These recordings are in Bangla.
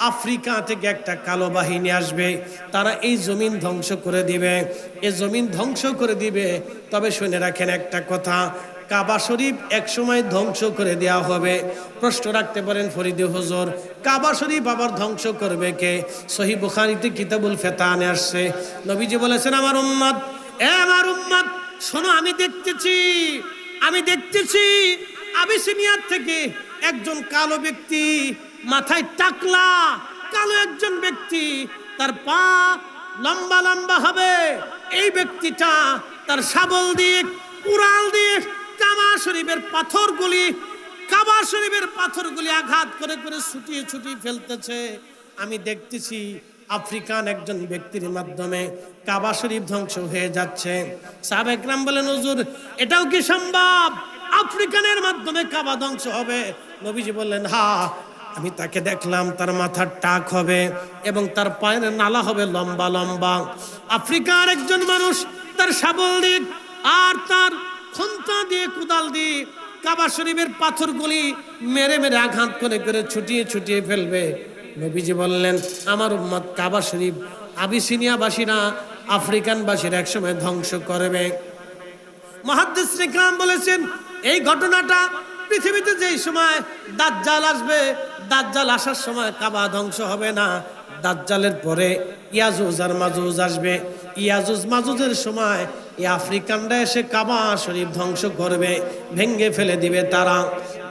আফ্রিকা থেকে একটা কালো বাহিনী আসবে, তারা এই জমিন ধ্বংস করে দিবে, এই জমিন ধ্বংস করে দিবে। তবে শুনে রাখেন একটা কথা, কাবা শরীফ একসময় ধ্বংস করে দেওয়া হবে। প্রশ্ন রাখতে পারেন ফরিদে হুজুর, কাবা শরীফ আবার ধ্বংস করবে কে? সহিহ বুখারীতে কিতাবুল ফিতানে আসছে, নবীজি বলেছেন, আমার উম্মত, আমার উম্মত শোনো, আমি দেখতেছি আবিসিনিয়ার থেকে একজন কালো ব্যক্তি, মাথায় টাকলা, কালো একজন ব্যক্তি, তার পা লম্বা লম্বা হবে। এই ব্যক্তিটা তার শাবল দিয়ে, কুড়াল দিয়ে কাবা শরীফের পাথরগুলি আঘাত করে করে ছুটিয়ে ছুটিয়ে ফেলতেছে। আমি দেখতেছি আফ্রিকান একজন ব্যক্তির মাধ্যমে কাবা শরীফ ধ্বংস হয়ে যাচ্ছে। সাহাবা একরাম বলেন, হুজুর এটাও কি সম্ভব, আফ্রিকানের মাধ্যমে কাবা ধ্বংস হবে? নবীজি বললেন, হ্যাঁ, আমি তাকে দেখলাম, তার মাথার টাক হবে এবং তার পায়ের নালা হবে লম্বা লম্বা। আফ্রিকার একজন মানুষ তার শাবল দিয়ে আর তার খুন্তা দিয়ে, কুদাল দিয়ে কাবা শরীফের পাথরগুলি মেরে মেরে আঘাত করে করে ছুটিয়ে ছুটিয়ে ফেলবে। নবীজি বললেন, আমার উম্মত কাবা শরীফ আবিসিনিয়াবাসীরা, আফ্রিকানবাসীরা একসময় ধ্বংস করবে। মুহাদ্দিস ইকরাম বলেছেন, এই ঘটনাটা পৃথিবীতে যেই সময় দাজ্জাল আসবে, দাজ্জাল আসার সময় কাবা ধ্বংস হবে না। দাজ্জালের পরে ইয়াজুজ আর মাজুজ আসবে। ইয়াজুজ মাজুজের সময় এই আফ্রিকানরা এসে কাবা শরীফ ধ্বংস করবে, ভেঙ্গে ফেলে দিবে তারা।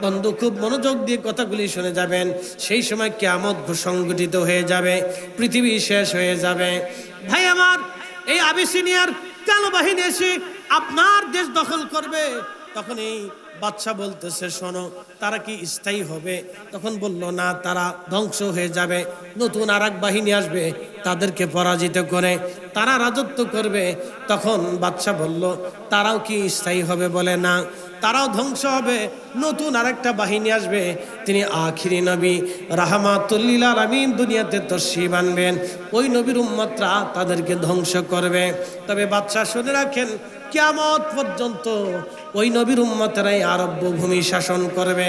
বন্ধু, খুব মনোযোগ দিয়ে কথাগুলি শুনে যাবেন। সেই সময় কিয়ামত সংঘটিত হয়ে যাবে, পৃথিবী শেষ হয়ে যাবে। ভাই আমার, এই আবিসিনিয়ার কালো বাহিনী এসে আপনার দেশ দখল করবে। তখন এই বাদশা বলতেছে, শোনো, তারা কি স্থায়ী হবে? তখন বলল, না, তারা ধ্বংস হয়ে যাবে। নতুন আর এক বাহিনী আসবে, তাদেরকে পরাজিত করে তারা রাজত্ব করবে। তখন বাদশা বলল, তারাও কি স্থায়ী হবে? বলে, না, তারাও ধ্বংস হবে। নতুন আরেকটা বাহিনী আসবে, তিনি আখিরি নবী রাহমাতুল লিল আলামিন, দুনিয়াতে তশরিফ আনবেন। ওই নবীর উম্মতরা তাদেরকে ধ্বংস করবে। তবে বাদশা শুনে রাখেন, কিয়ামত পর্যন্ত ওই নবীর উম্মতেরাই আরব্য ভূমি শাসন করবে।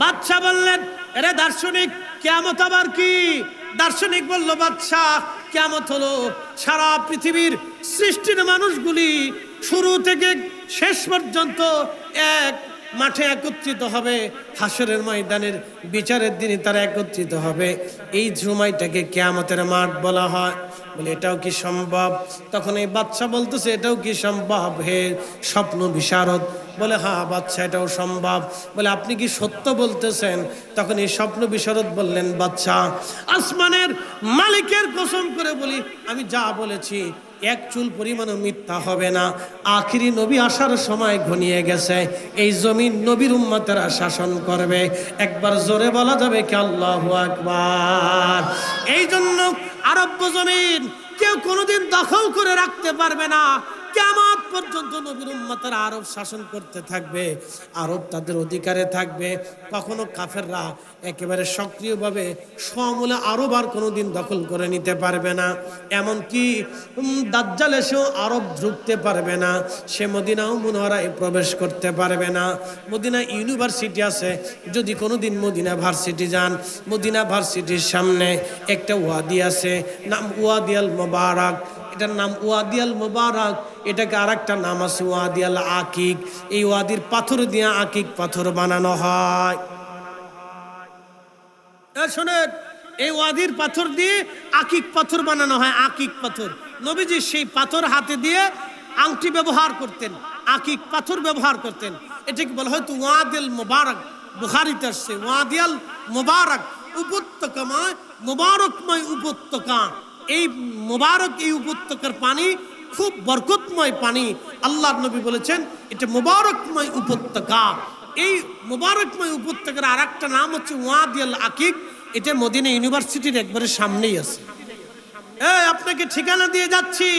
বাদশা বললেন, আরে দার্শনিক, কিয়ামত আবার কি? দার্শনিক বলল, বাদশা, কিয়ামত হলো সারা পৃথিবীর সৃষ্টির মানুষগুলি শুরু থেকে শেষ পর্যন্ত এক মাঠে একত্রিত হবে, হাসরের ময়দানের বিচারের দিনে তারা একত্রিত হবে। এই সময়টাকে কিয়ামতের মাঠ বলা হয়। বলে, এটাও কি সম্ভব? তখন এই বাদশা বলতেছে, এটাও কি সম্ভব হে স্বপ্ন বিশারদ? বলে, হ্যাঁ বাদশা, এটাও সম্ভব। বলে, আপনি কি সত্য বলতেছেন? তখন এই স্বপ্ন বিশারদ বললেন, বাদশা, আসমানের মালিকের কসম করে বলি, আমি যা বলেছি এক চুল পরিমাণও মিথ্যা হবে না। আখিরি নবী আসার সময় ঘনিয়ে গেছে, এই জমিন নবীর উম্মতেরা শাসন করবে। একবার জোরে বলা যাবে কি আল্লাহু আকবার? এই জন্য আরব্য জমিন কেউ কোনোদিন দখল করে রাখতে পারবে না। কিয়ামত পর্যন্ত নবীর উম্মতেরা আরব শাসন করতে থাকবে, আরব তাদের অধিকারে থাকবে। কখনো কাফেররা একেবারে সক্রিয়ভাবে সমূলে আরব আর কোনোদিন দখল করে নিতে পারবে না। এমনকি দাজ্জাল এসেও আরব ঢুকতে পারবে না, সে মদিনাও মুনওয়ারায় প্রবেশ করতে পারবে না। মদিনা ইউনিভার্সিটি আছে, যদি কোনোদিন মদিনা ভার্সিটি যান, মদিনা ভার্সিটির সামনে একটা ওয়াদি আছে, নাম ওয়াদি আল মুবারাক। এটার নাম ওয়াদি আল মুবারাক। এটাকে আর একটা নাম আছে ওয়াদি আল আকিক। এই ওয়াদির পাথর দিয়ে আকিক পাথর বানানো হয়। শোনেন, এই ওয়াদির পাথর দিয়ে আকিক পাথর বানানো হয়। আকিক পাথর, নবীজি সেই পাথর হাতে দিয়ে আংটি ব্যবহার করতেন, আকিক পাথর ব্যবহার করতেন। এটাকে বলা হয়তো ওয়াদি আল মুবারাক। বুখারীতে আসছে ওয়াদি আল মুবারাক, উপত্যকাময়, মুবারকময় উপত্যকা। এই মুবারক, এই উপত্যকার পানি খুব বরকতময় পানি। আল্লাহর নবী বলেছেন এটা মুবারকময় উপত্যকা। এই মুবারকময় উপত্যকার আর একটা নাম হচ্ছে ওয়াদি আল আকিক। এটা মদিনা ইউনিভার্সিটির একবারে সামনেই আছে। আপনাকে ঠিকানা দিয়ে যাচ্ছি,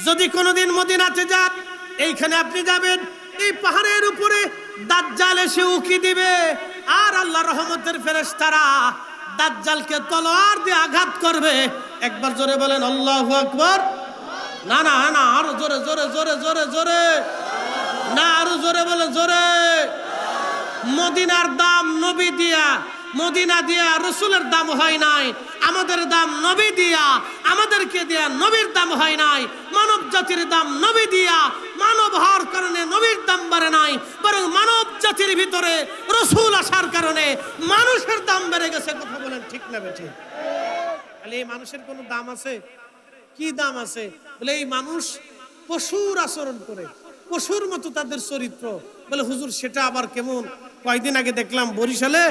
যদি কোনোদিন মদিনাতে যান, এইখানে আপনি যাবেন, এই পাহাড়ের উপরে দাজ্জাল এসে উকি দিবে, আর আল্লাহ রহমতের ফেরেশতারা দাজ্জালকে তলোয়ার দিয়ে আঘাত করবে। একবার জোরে বলেন আল্লাহু আকবার। না না না, আরো জোরে জোরে জোরে জোরে জোরে, না আরো জোরে বলে জোরে। মদিনার দাম নবী দিয়া মদিনা দিয়া রসুলের দাম হয় নাই, আমাদের দাম নবী দিয়া, আমাদেরকে দিয়া নবীর দাম হয় নাই। মানব জাতির দাম নবী দিয়া, মানব হওয়ার কারণে নবীর দাম বাড়ে নাই, বরং মানব জাতির ভিতরে রসুল আসার কারণে মানুষের দাম বেড়ে গেছে। কথা বলেন ঠিক না বেঠি? তাহলে এই মানুষের কোনো দাম আছে? কি দাম আছে? বলে এই মানুষ পশুর আচরণ করে, পশুর মতো তাদের চরিত্র। বলে হুজুর সেটা আবার কেমন? কয়েকদিন আগে দেখলাম বরিশালে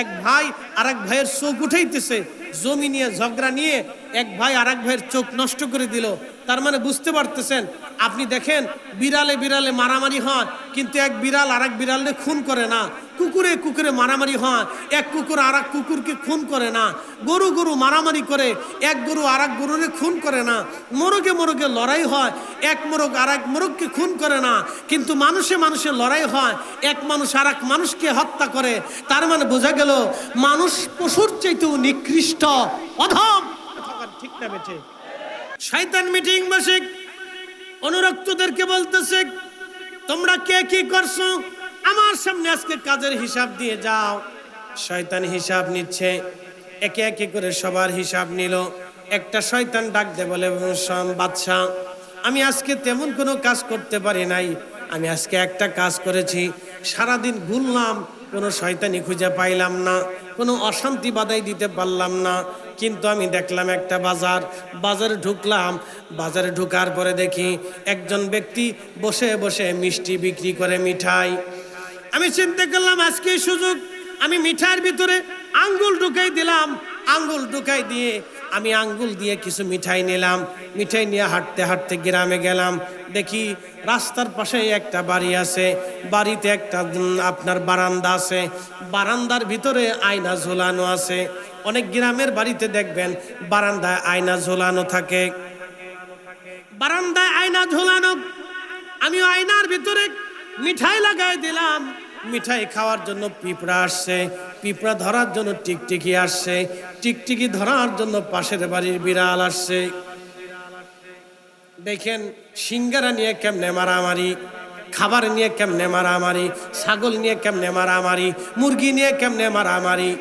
এক ভাই আর এক ভাইয়ের চোখ উঠাইতেছে, জমি নিয়ে ঝগড়া নিয়ে এক ভাই আর এক ভাইয়ের চোখ নষ্ট করে দিল। তার মানে বুঝতে পারতেছেন আপনি, দেখেন বিড়ালে বিড়ালে মারামারি হয়, কিন্তু এক বিড়াল আর এক বিড়ালে খুন করে না। কুকুরে কুকুরে মারামারি হয়, এক কুকুর আর এক কুকুরকে খুন করে না। গরু গরু মারামারি করে, এক গরু আর এক গরুরে খুন করে না। মোরগে মোরগে লড়াই হয়, এক মোরগ আর এক মোরগকে খুন করে না। কিন্তু মানুষে মানুষে লড়াই হয়, এক মানুষ আর এক মানুষকে হত্যা করে। তার মানে বোঝা গেল মানুষ পশুর চাইতেও নিকৃষ্ট, অধম। ঠিক না বেঠে? শয়তান মিটিং বসে অনুরক্তদেরকে বলতেছে, তোমরা কে কি করছো আমার সামনে আজকে কাজের হিসাব দিয়ে যাও। শয়তান হিসাব নিচ্ছে, একে একে করে সবার হিসাব নিল। একটা শয়তান ডাক দে বলে, বাদশা আমি আজকে তেমন কোনো কাজ করতে পারি নাই, আমি আজকে একটা কাজ করেছি। সারাদিন ঘুরলাম, কোনো শয়তানি খুঁজে পাইলাম না, কোনো অশান্তি বাধাই দিতে পারলাম না। কিন্তু আমি দেখলাম একটা বাজারে ঢুকলাম। বাজারে ঢুকার পরে দেখি একজন ব্যক্তি বসে বসে মিষ্টি বিক্রি করে, মিঠাই। আমি চিন্তা করলাম আজকে সুযোগ, আমি মিঠাইয়ের ভিতরে আঙ্গুল ঢুকাই দিলাম। আঙ্গুল ঢুকাই দিয়ে আমি আঙ্গুল দিয়ে কিছু মিঠাই নিলাম। মিঠাই নিয়ে হাঁটতে হাঁটতে গ্রামে গেলাম। দেখি রাস্তার পাশে একটা বাড়ি আছে, বাড়িতে একটা আপনার বারান্দা আছে, বারান্দার ভিতরে আয়না ঝোলানো আছে। অনেক গ্রামের বাড়িতে দেখবেন বারান্দায় আয়না ঝোলানো থাকে, বারান্দায় আয়না ঝোলানো। আমি আয়নার ভিতরে মিঠাই লাগাই দিলাম। মিঠাই খাওয়ার জন্য পিঁপড়া আসছে, পিঁপড়া ধরার জন্য টিকটিকি আসছে, টিকটিকি ধরার জন্য পাশের বাড়ির বিড়াল আসছে। দেখেন সিঙ্গারা নিয়ে কেমনে মারামারি, খাবার নিয়ে কেমনে মারামারি, ছাগল নিয়ে কেমনে মারামারি, মুরগি নিয়ে কেমনে মারামারি।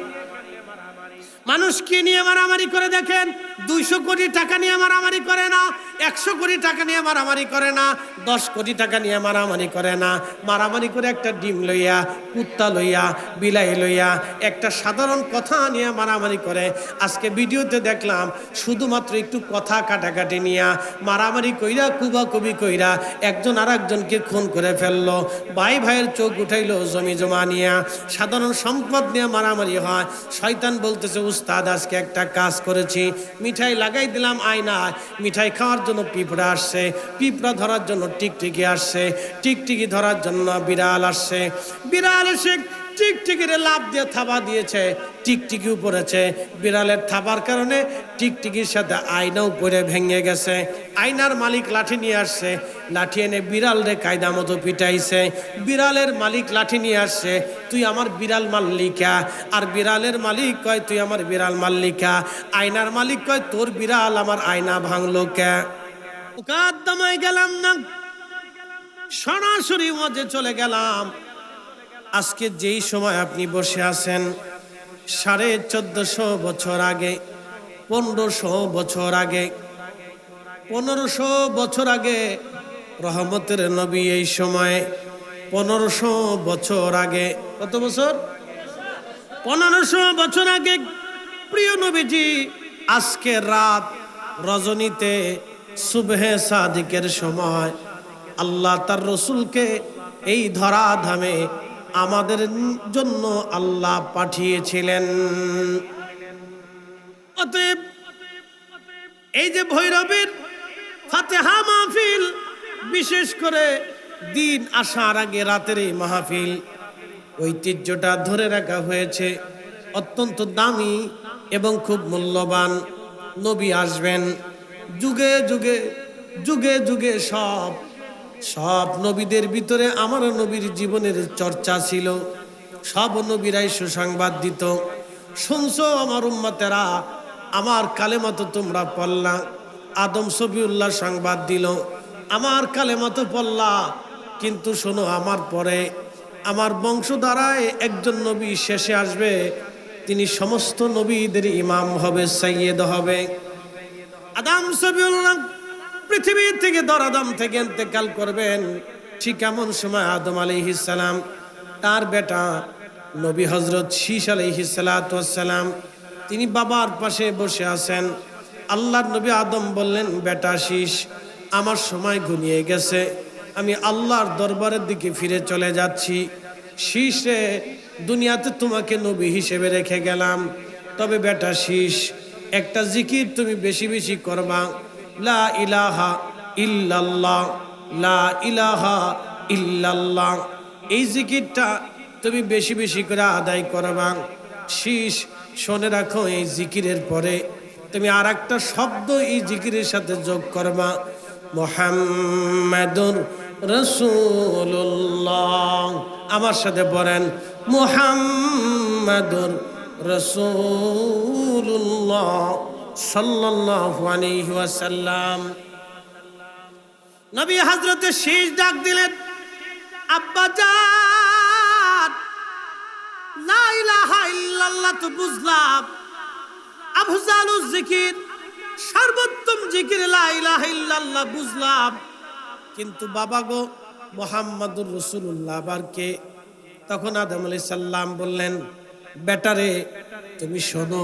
মানুষ কি নিয়ে মারামারি করে দেখেন? 200 কোটি টাকা নিয়ে মারামারি করে না, 100 কোটি টাকা নিয়ে মারামারি করে না, 10 কোটি টাকা নিয়ে মারামারি করে না। মারামারি করে একটা ডিম লইয়া, কুত্তা লইয়া, বিলাই লইয়া, একটা সাধারণ কথা নিয়ে মারামারি করে। আজকে ভিডিওতে দেখলাম শুধুমাত্র একটু কথা কাটাকাটি নিয়ে মারামারি কইরা, কুবাকুবি কইরা একজন আর একজনকে খুন করে ফেললো। ভাই ভাইয়ের চোখ উঠাইলো জমি জমা নিয়ে, সাধারণ সম্পদ নিয়ে মারামারি হয়। শয়তান বলতেছে, উস্তাদ আজকে একটা কাজ করেছি, মিঠাই লাগাই দিলাম আয়নায়, মিঠাই খাওয়ার জন্য পিঁপড়া আসছে, পিঁপড়া ধরার জন্য টিকটিকি আসছে, টিকটিকি ধরার জন্য বিড়াল আসছে। বিড়াল এসে টিকটিকিরে লাফ দিয়ে থাবা দিয়েছে, টিকটিকি উপরেছে। বিড়ালের থাবার কারণে টিকটিকির সাথে আয়নাও পড়ে ভেঙে গেছে। আয়নার মালিক লাঠি নিয়ে আসছে, লাঠি এনে বিড়াল রে কায়দা মতো পিটাইছে। বিড়ালের মালিক লাঠি নিয়ে আসছে, তুই আমার বিড়াল মাল্লিকা। আর বিড়ালের মালিক কয়, তুই আমার বিড়াল মাল্লিকা। আয়নার মালিক কয়, তোর বিড়াল আমার আয়না ভাঙলো কে? মুকাদ্দমায় গেলাম না, সরাসরি ওয়াজে চলে গেলাম। আজকে যেই সময় আপনি বসে আছেন, 1450 বছর আগে, 1500 বছর আগে, 1500 বছর আগে রহমতের নবী এই সময়ে 1500 বছর আগে, কত বছর? 1500 বছর আগে প্রিয় নবীজি আজকে রাত রজনীতে সুবহে সাদিকের সময় আল্লাহ তার রসুলকে এই ধরাধামে আমাদের জন্য আল্লাহ পাঠিয়েছিলেন। অতএব এই যে ভৈরবের ফাতেহা মাহফিল, বিশেষ করে দিন আসার আগে রাতের এই মাহফিল, ঐতিহ্যটা ধরে রাখা হয়েছে। অত্যন্ত দামি এবং খুব মূল্যবান। নবী আসবেন যুগে যুগে, যুগে যুগে সব নবীদের ভিতরে আমার নবীর জীবনের চর্চা ছিল। সব নবীরাই সুসংবাদ দিত। শুনছো আমার উম্মতেরা, আমার কালেমা তো তোমরা পড়লা। আদম সফিউল্লাহ সংবাদ দিল, আমার কালেমা তো পড়লা, কিন্তু শোনো আমার পরে আমার বংশধারায় একজন নবী শেষে আসবে, তিনি সমস্ত নবীদের ইমাম হবে, সাইয়্যেদ হবে। আদম সফিউল্লাহ পৃথিবী থেকে দরাদম থেকে ইন্তেকাল করবেন। ঠিক এমন সময় আদম আলাইহিস সালাম তার বেটা নবী হযরত শীশ আলাইহিস সালাতু ওয়াস সালাম তিনি বাবার পাশে বসে আছেন। আল্লাহর নবী আদম বললেন, বেটা শীশ, আমার সময় ঘনিয়ে গেছে, আমি আল্লাহর দরবারের দিকে ফিরে চলে যাচ্ছি। শীষে, দুনিয়াতে তোমাকে নবী হিসেবে রেখে গেলাম, তবে বেটা শীষ, একটা জিকির তুমি বেশি বেশি করবা, লা ইলাহা ইল্লাল্লাহ, লা ইলাহা ইল্লাল্লাহ। এই জিকিরটা তুমি বেশি বেশি করে আদায় করবা। শীষ, শুনে রাখো, এই জিকিরের পরে তুমি আর একটা শব্দ এই জিকিরের সাথে যোগ করবা, মুহাম্মাদুর রাসূলুল্লাহ। আমার সাথে বলেন, মুহাম্মাদুর রাসূলুল্লাহ সাল্লাল্লাহু আলাইহি ওয়াসাল্লাম। নবী হযরতে শীষ ডাক দিলেন, আব্বা জান, লা ইলাহা ইল্লাল্লাহ তো বুঝলাম, আফজালুজ জিকির, সর্বোত্তম জিকির লা ইলাহা ইল্লাল্লাহ বুঝলাম, কিন্তু বাবা গো, মুহাম্মাদুর রাসূলুল্লাহ আবার কে? তখন আদম আলাইহিস সালাম বললেন, বেটারে, তুমি শোনো,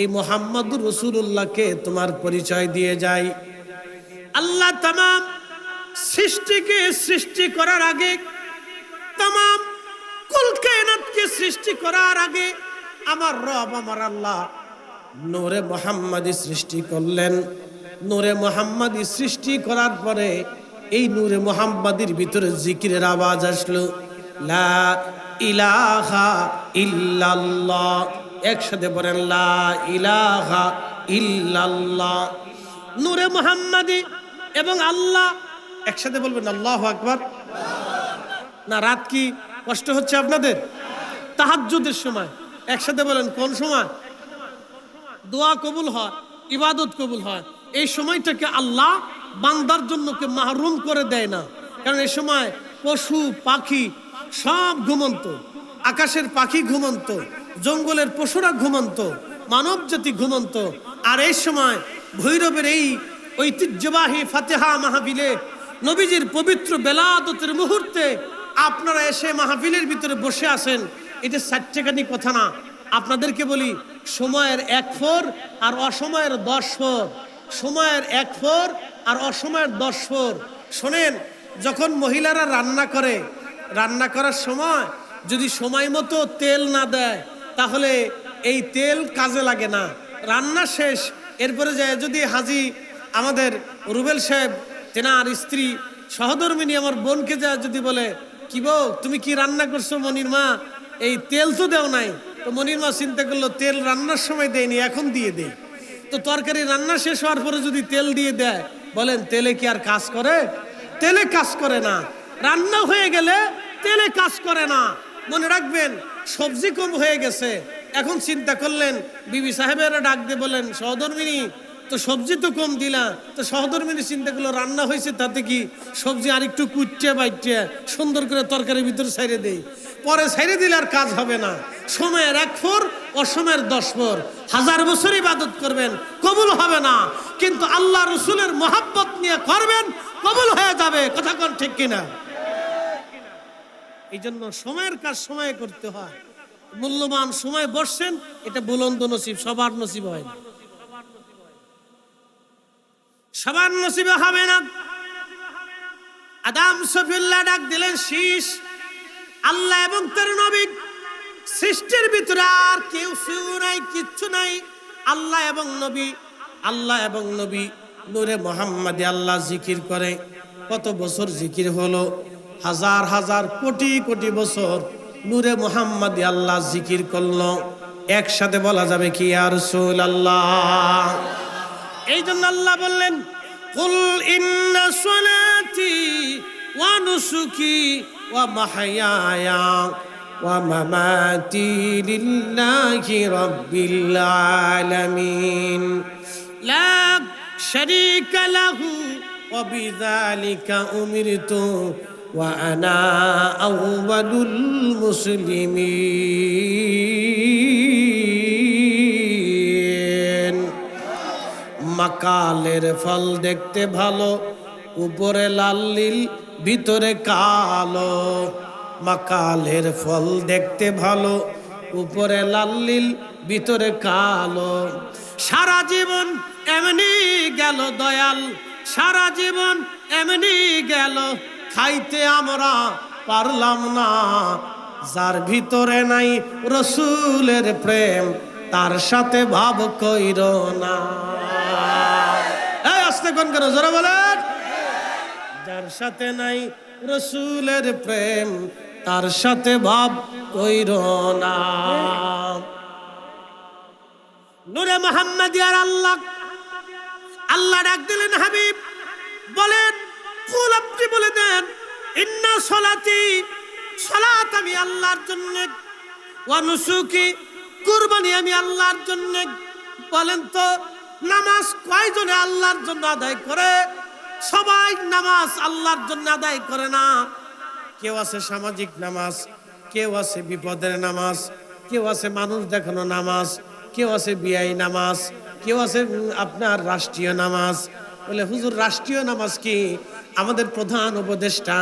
এই মুহাম্মাদুর রাসূলুল্লাহকে তোমার পরিচয় দিয়ে যাই। আল্লাহ তামাম সৃষ্টিকে সৃষ্টি করার আগে, তামাম কুল কায়নাতকে সৃষ্টি করার আগে আমার রব, আমার আল্লাহ নূরে মুহাম্মাদি সৃষ্টি করলেন। নূরে মুহাম্মাদি সৃষ্টি করার পরে এই নূরে মুহাম্মাদির ভিতরে জিকিরের আওয়াজ আসলো, লা ইলাহা ইল্লাল্লাহ। একসাথে বলেন, লা ইলাহা ইল্লাল্লাহ। নূরে মুহাম্মাদি এবং আল্লাহ একসাথে বলবেন, আল্লাহু আকবার। না, রাত কি কষ্ট হচ্ছে আপনাদের? তাহাজ্জুদের সময় একসাথে বলেন, কোন সময় দোয়া কবুল হয়, ইবাদত কবুল হয়, এই সময়টাকে আল্লাহ বান্দার জন্য কে মাহরুম করে দেয় না। কারণ এই সময় পশু পাখি সব ঘুমন্ত, আকাশের পাখি ঘুমন্ত, জঙ্গলের পশুরা ঘুমন্ত, মানব জাতি ঘুমন্ত। আর এই সময় ভৈরবের এই ঐতিহ্যবাহী ফাতিহা মাহফিলে নবীজির পবিত্র বেলাদতের মুহূর্তে আপনারা এসে মাহফিলের ভিতরে বসে আছেন, এটা সাচ্চেকানি কথা না। আপনাদেরকে বলি, সময়ের 1 ফোর আর অসময়ের 10 ফোর, সময়ের 1 ফোর আর অসময়ের 10 ফোর। শোনেন, যখন মহিলারা রান্না করে, রান্না করার সময় যদি সময় মতো তেল না দেয়, তাহলে এই তেল কাজে লাগে না। রান্না শেষ, এরপরে যায় যদি হাজি আমাদের রুবেল সাহেব, তেনার স্ত্রী সহধর্মিনী আমার বোনকে যায় যদি বলে, কি বউ, তুমি কি রান্না করছো মনির মা, এই তেল তো দেও নাই। তো মনির মা চিন্তা করলো, তেল রান্নার সময় দেয়নি, এখন দিয়ে দেয়। তো তরকারি রান্না শেষ হওয়ার পরে যদি তেল দিয়ে দেয়, বলেন তেলে কি আর কাজ করে? তেলে কাজ করে না। রান্না হয়ে গেলে তেলে কাজ করে না। মনে রাখবেন, সবজি কম হয়ে গেছে, এখন চিন্তা করলেন, বিবি সাহেবেরা ডাক দিয়ে বলেন, সহধর্মিনী, তো সবজি তো কম দিলা। তো সহধর্মিনী চিন্তা করলো, রান্না হয়েছে, তাতে কি সবজি আর একটু কুটে বাইটে সুন্দর করে তরকারির ভিতরে ছাইড়ে দেই, পরে ছাইড়ে দিলে আর কাজ হবে না। সময়ের 1 ফোর, অসময়ের 10 ফোর। 1000 বছর ইবাদত করবেন, কবুল হবে না, কিন্তু আল্লাহ রসুলের মহাব্বত নিয়ে করবেন, কবুল হয়ে যাবে। কথা কোন ঠিক কিনা? এই জন্য সময়ের কাজ সময়ে করতে হয়। মূল্যবান সময় বসছেন, এটা বুলন্দ নসিব, সবার নসিব হয় না, সবার নসিবে হবে না। আদম সফিউল্লাহ ডাক দিলেন, শীষ, আল্লাহ এবং তার নবী সৃষ্টির ভিতরে আর কেউ নাই, কিচ্ছু নাই, আল্লাহ এবং নবী, আল্লাহ এবং নবী। নূরে মুহাম্মাদি আল্লাহ জিকির করে। কত বছর জিকির হলো? 1000 1000 কোটি কোটি বছর নূরে মুহাম্মাদি আল্লাহ জিকির করলো। একসাথে বলা যাবে কি, ইয়া রাসূলুল্লাহ। এই জন্য আল্লাহ বললেন, কুল ইন্না সলাতি ওয়া নুসুকি ওয়া মাহইয়ায়া ওয়া মামাতি লিল্লাহি রাব্বিল আলামিন লা শারীকা লাহু ওয়া বিযালিকা উমিরতু ওয়া আনা আউয়ালুল মুসলিমিন। মাকালের ফল দেখতে ভালো, উপরে লাল নীল ভিতরে কালো। মাকালের ফল দেখতে ভালো, উপরে লাল নীল ভিতরে কালো। সারা জীবন এমনি গেল দয়াল, সারা জীবন এমনি গেল, খাইতে আমরা পারলাম না। যার ভিতরে নাই রসুলের প্রেম, তার সাথে ভাব কইর না। এই আস্তে কোন কেন জোরে বলেন। যার সাথে নাই রসুলের প্রেম, তার সাথে ভাব কইর না। নূরে মুহাম্মাদিয়ার আল্লাহ, আল্লাহ ডাক দিলেন হাবিব, বলেন কুল, আপনি বলে দেন, ইন্না সলাতি, সালাত আমি আল্লাহর জন্য, ওয়া নুসুকি, কুরবানি আমি আল্লাহর জন্য। বলেন তো নামাজ কয়জনে আল্লাহর জন্য আদায় করে? সবাই নামাজ আল্লাহর জন্য আদায় করে না। কেউ আছে সামাজিক নামাজ, কেউ আছে বিপদের নামাজ, কেউ আছে মানুষ দেখানো নামাজ, কেউ আছে বিয়াই নামাজ, কেউ আছে আপনার রাষ্ট্রীয় নামাজ। বলে হুজুর রাষ্ট্রীয় নামাজ কি? আমাদের প্রধান উপদেষ্টা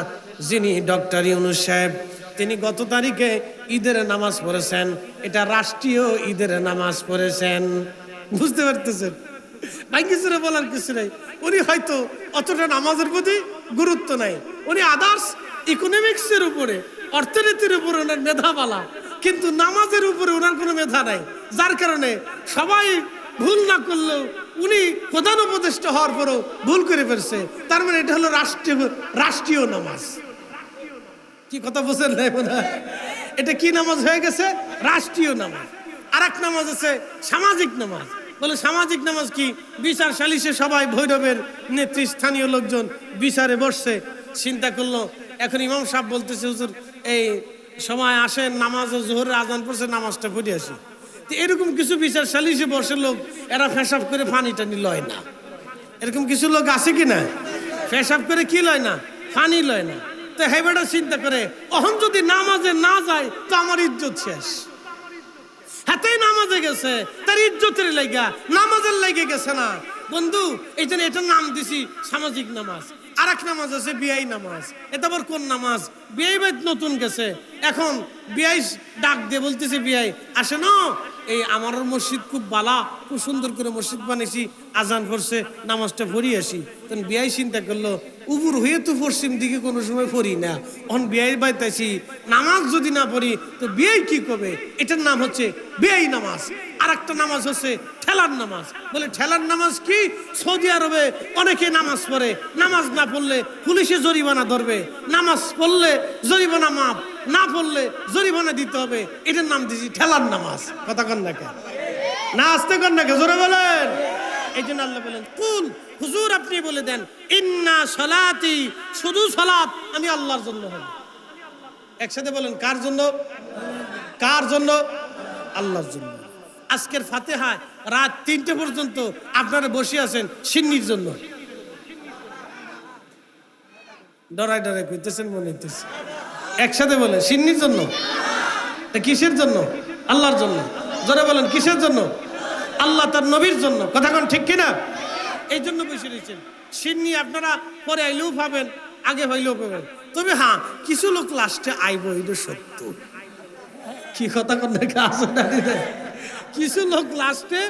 যিনি ডক্টর ইউনূস সাহেব, তিনি গত তারিখে ঈদের নামাজ পড়েছেন। এটা রাষ্ট্রীয় ঈদের নামাজ পড়েছেন। বুঝতে পারতেছেন ভাই? কিছু বলার কিছু নেই। উনি হয়তো অতটা নামাজের প্রতি গুরুত্ব নাই, উনি আদার্স ইকোনমিক্সের উপরে, অর্থনীতির উপরে ওনার মেধাবালা, কিন্তু নামাজের উপরে ওনার কোনো মেধা নাই। যার কারণে সবাই ভুল না করলেও উনি প্রধান উপদেষ্টা হওয়ার পরও ভুল করে ফেলছে। তার মানে এটা হলো রাষ্ট্রীয় নামাজ। কি কথা বুঝেন নাই মনে হয়? এটা কি নামাজ হয়ে গেছে? রাষ্ট্রীয় নামাজ। আর এক নামাজ আছে সামাজিক নামাজ। বলে সামাজিক নামাজ কি? বিচার সালিশে সবাই ভৈরবের নেতৃস্থানীয় লোকজন বিচারে বসছে, চিন্তা করলো এখন ইমাম সাহেব বলতেছে হুজুর এই সময় আসেন, নামাজে জোহরের আজান পড়ছে, নামাজটা পড়ে আসি। তো এরকম কিছু বিচার সালিশে বসে লোক, এরা ফেসাব করে পানি টানি লয় না। এরকম কিছু লোক আছে কি না? ফেসাব করে কি লয় না? পানি লয় না। তো হেবেটা চিন্তা করে, অহন যদি নামাজে না যায় তো আমার ইজ্জত শেষ। হাতেই নামাজে গেছে, তার ইজ্জতের লাইগা, নামাজের লাইগে গেছে না। বন্ধু এই জন্য এটার নাম দিছি সামাজিক নামাজ। আর এক নামাজ আছে বিয়াই নামাজ। এটা আবার কোন নামাজ? বিয়াই বাইত নতুন গেছে, এখন বিয়াই ডাক দিয়ে বলতেছে, বিয়াই আসে না, এই আমার মসজিদ খুব বালা, খুব সুন্দর করে মসজিদ বানিয়েছি, আজান পড়ছে, নামাজটা পড়ি আসি। তখন বিয়াই চিন্তা করলো উপর হয়ে তো পশ্চিম দিকে কোনো সময় পড়ি না, এখন বিয়াই বাইতেছি, নামাজ যদি না পড়ি তো বিয়াই কি করবে? এটার নাম হচ্ছে বিয়াই নামাজ। আর একটা নামাজ হচ্ছে ঠেলার নামাজ। বলে ঠেলার নামাজ কি? সৌদি আরবে অনেকে নামাজ পড়ে, নামাজ না পড়লে পুলিশে জরিমানা ধরবে, নামাজ পড়লে জরিমানা মাপ, না পড়লে জরিমানা দিতে হবে। এটার নাম দিয়েছি ঠেলার নামাজ। কথা কন না কেন? না আসতে কন না কে? জোরে বলেন। এই জন্য আল্লাহ বলেন কুল, হুজুর আপনি বলে দেন, ইন্না সলাতি, শুধু সালাত আমি আল্লাহর জন্য হবে। একসাথে বলেন কার জন্য? কার জন্য? আল্লাহর জন্য। আজকের ফাতিহায় রাত 3টে পর্যন্ত আপনারা বসে আছেন সিন্নির জন্য। ডরাই ডরাই কইতেছেন মনে হইতেছে। একসাথে বলে সিন্নির জন্য। কিসের জন্য? আল্লাহর জন্য। জোরে বলেন কিসের জন্য? আল্লাহ তার নবীর জন্য। কথা কোন ঠিক কিনা? এই জন্য বসে রয়েছেন। সিন্নি আপনারা পরে আইলেও পাবেন, আগে হইলেও পাবেন। তবে হ্যাঁ, কিছু লোক লাস্টে আইব, এটা সত্য। কি কথা কোন আসে? কিছু লোক লাস্টে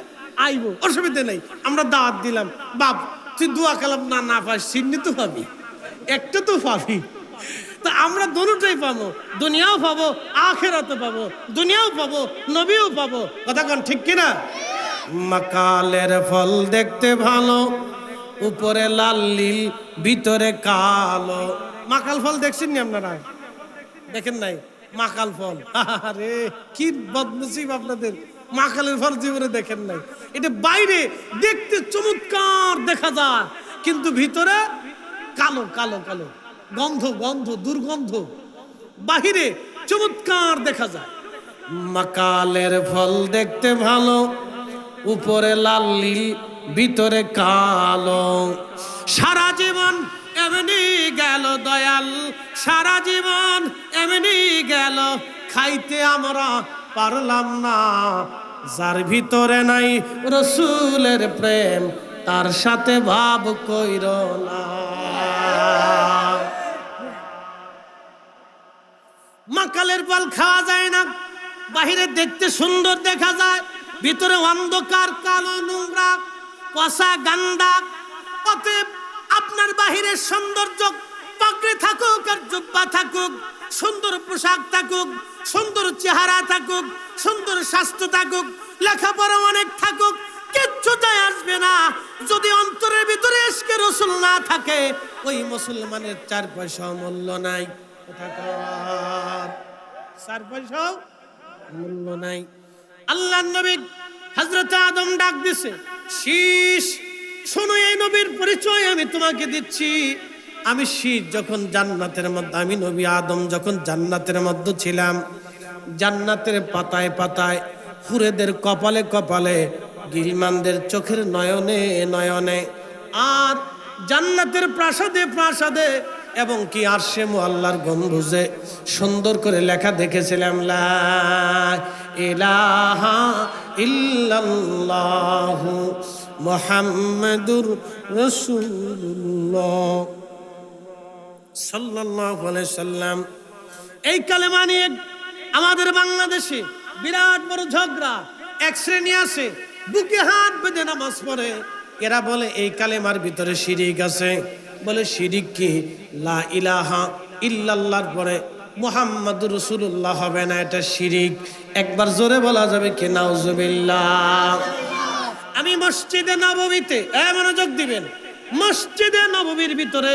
আইব, অসুবিধা নেই। আমরা দাওয়াত দিলাম, বাপ তুই দোয়া কালাম না না পাস, সিন্নি তো পাবি, একটা তো পাবি। তা আমরা দুটোই পাবো, দুনিয়াও পাবো, আখিরাতও পাবো। দুনিয়াও পাবো, নবীও পাবো। কথা কোন ঠিক কিনা? মাকালের ফল দেখতে ভালো, উপরে লাল নীল ভিতরে কালো। মাকাল ফল দেখছেন নি আপনারা? দেখেন নাই? মাকাল ফল, আরে কি বদনসিব আপনাদের, মাকালের ফল জীবনে দেখেন নাই। এটা বাইরে দেখতে চমৎকার দেখা যায়, কিন্তু ভিতরে কালো কালো কালো, গন্ধ গন্ধ, দুর্গন্ধ। বাহিরে চমৎকার দেখা যায়। মাকালের ফল দেখতে ভালো, উপরে লাল নীল ভিতরে কালো। সারা জীবন এমনি গেল দয়াল, সারা জীবন এমনি গেল, খাইতে আমরা পারলাম না। যার ভিতরে নাই রসুলের প্রেম, তার সাথে ভাব কইর না। মাকালের ফল খাওয়া যায় না, বাহিরে দেখতে সুন্দর দেখা যায়, ভিতরে অন্ধকার, কালো, নোংরা, পচা, গান্দা। অতএব আপনার বাহিরের সৌন্দর্য, পাগড়ি থাকুক আর জুব্বা থাকুক, সুন্দর পোশাক থাকুক, সুন্দর চেহারা থাকুক, সুন্দর স্বাস্থ্য থাকুক, লেখাপড়া অনেক থাকুক, কিচ্ছু যায় আসবে না যদি অন্তরের ভিতরে ইশকে রাসূল না থাকে। ওই মুসলমানের 4 পয়সাও মূল্য নাই। কোথাকার 4 পয়সাও মূল্য নাই। আল্লাহর নবী হযরত আদম ডাক দিছে, শীষ শোনো, এই নবীর পরিচয় আমি তোমাকে দিচ্ছি। আমি শীষ যখন জান্নাতের মধ্যে, আমি নবী আদম যখন জান্নাতের মধ্যে ছিলাম, জান্নাতের পাতায় পাতায়, হুরেদের কপালে কপালে, গিলমানদের চোখের নয়নে নয়নে, আর জান্নাতের প্রাসাদে প্রাসাদে, এবং কি আরশে মুআল্লার গম্বুজে সুন্দর করে লেখা দেখেছিলাম, লা ইলাহা ইল্লাল্লাহু মুহাম্মাদুর রাসূলুল্লাহ সাল্লাল্লাহু আলাইহি সাল্লাম। এই কালেমা নিয়ে আমাদের বাংলাদেশে বিরাট বড় ঝগড়া। এক শ্রেণী আছে বুকে হাত বেঁধে নামাজ পড়ে, এরা বলে এই কালেমার ভিতরে শিরিক আছে। বলে শিরিক কি? লা ইলাহা ইল্লাল্লাহর পরে মুহাম্মাদুর রাসূলুল্লাহ হবে না, এটা শিরিক। একবার জোরে বলা যাবে কি নাউজুবিল্লাহ? আমি মসজিদে নববীতে, মনোযোগ দিবেন, মসজিদে নববীর ভিতরে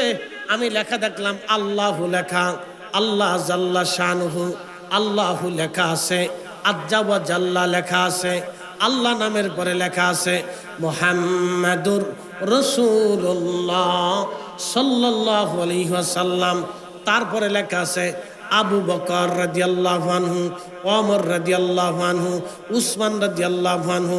আমি লেখা দেখলাম আল্লাহু লেখা, আল্লাহ জাল্লা শানুহু, আল্লাহু লেখা আছে, আজ্জা ওয়া জাল্লা লেখা আছে, আল্লাহ নামের পরে লেখা আছে মুহাম্মাদুর রাসূলুল্লাহ সাল্লাল্লাহু আলাইহি ওয়াসাল্লাম। তারপরে লেখা আছে আবু বকর রাদিয়াল্লাহু আনহু, ওমর রাদিয়াল্লাহু আনহু, উসমান রাদিয়াল্লাহু আনহু,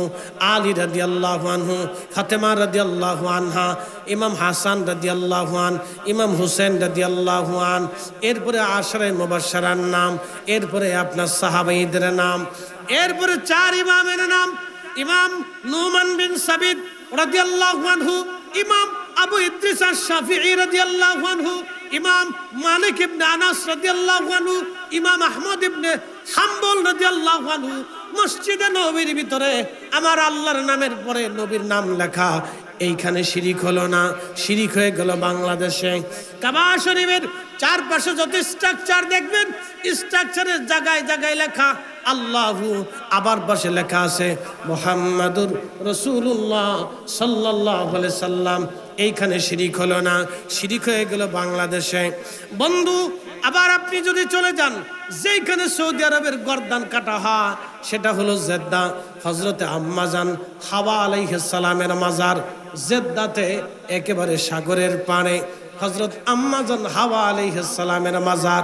আলী রাদিয়াল্লাহু আনহু, ফাতেমা রাদিয়াল্লাহু আনহা, ইমাম হাসান রাদিয়াল্লাহু আন, ইমাম হুসেন রাদিয়াল্লাহু আন। এরপরে আশরায়ে মুবাশশারার নাম, এরপরে আপনার সাহাবাঈদের নাম, এরপরে 4 ইমামের নাম, ইমাম নুমান বিন সাবিত রাদিয়াল্লাহু আনহু, ইমাম আবু ইদ্রিস আশ-শাফিঈ রাদিয়াল্লাহু আনহু, ইমাম মালিক ইবনে আনাস রাদিয়াল্লাহু আনহু, ইমাম আহমদ ইবনে হাম্বল রাদিয়াল্লাহু আনহু। মসজিদে নববীর ভিতরে আমার আল্লাহর নামের পরে নবীর নাম লেখা, এইখানে শিরিক হলো না? শিরিক হয়ে গেল বাংলাদেশে। কাবা শরীফের চারপাশে যত স্ট্রাকচার দেখবেন, স্ট্রাকচারের জায়গায় জায়গায় লেখা আল্লাহু, আবার পাশে লেখা আছে মুহাম্মাদুর রাসূলুল্লাহ সাল্লাল্লাহু আলাইহি সাল্লাম। এইখানে শিরিক হলো না? শিরিক হয়ে গেল বাংলাদেশে। বন্ধু, আবার আপনি যদি চলে যান যেখানে সৌদি আরবের গর্দান কাটা হয়, সেটা হলো জেদ্দা। হযরতে আম্মা জান হাওয়া আলাইহিস সালামের মাজার জেদ্দাতে, একেবারে সাগরের পাড়ে হযরত আম্মা জান হাওয়া আলাইহিস সালামের মাজার।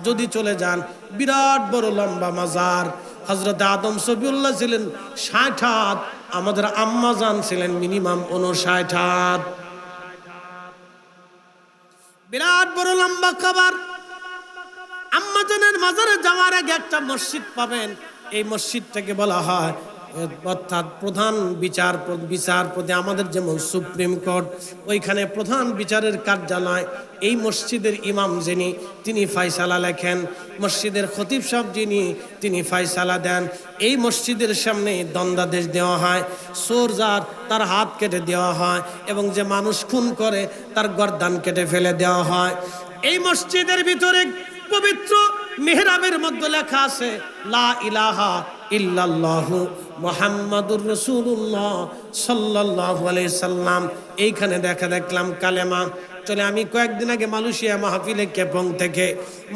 যদি চলে যান, বিরাট বড় লম্বা মাজার। হযরত আদম সফিউল্লাহ ছিলেন 60 হাত, আমাদের আম্মা জান ছিলেন মিনিমাম 59 হাত। বিরাট বড় লম্বা কবর। আম্মা জানের মাজারে যাওয়ার আগে একটা মসজিদ পাবেন, এই মসজিদটাকে বলা হয়, অর্থাৎ প্রধান বিচারপতি, আমাদের যেমন সুপ্রিম কোর্ট, ওইখানে প্রধান বিচারের কার্যালয়। এই মসজিদের ইমাম যিনি, তিনি ফয়সালা লেখেন। মসজিদের খতিব সাহেব যিনি, তিনি ফয়সালা দেন। এই মসজিদের সামনে দণ্ডাদেশ দেওয়া হয়, চোর যার তার হাত কেটে দেওয়া হয়, এবং যে মানুষ খুন করে তার গর্দান কেটে ফেলে দেওয়া হয়। এই মসজিদের ভিতরে পবিত্র মিহরাবের মধ্যে লেখা আছে লা ইলাহা ইল্লাল্লাহু মুহাম্মাদুর রাসূলুল্লাহ সাল্লাল্লাহু আলাইহি সাল্লাম। এইখানে দেখলাম কালেমা। চলে আমি কয়েকদিন আগে মালয়েশিয়া মাহফিলে কেপং থেকে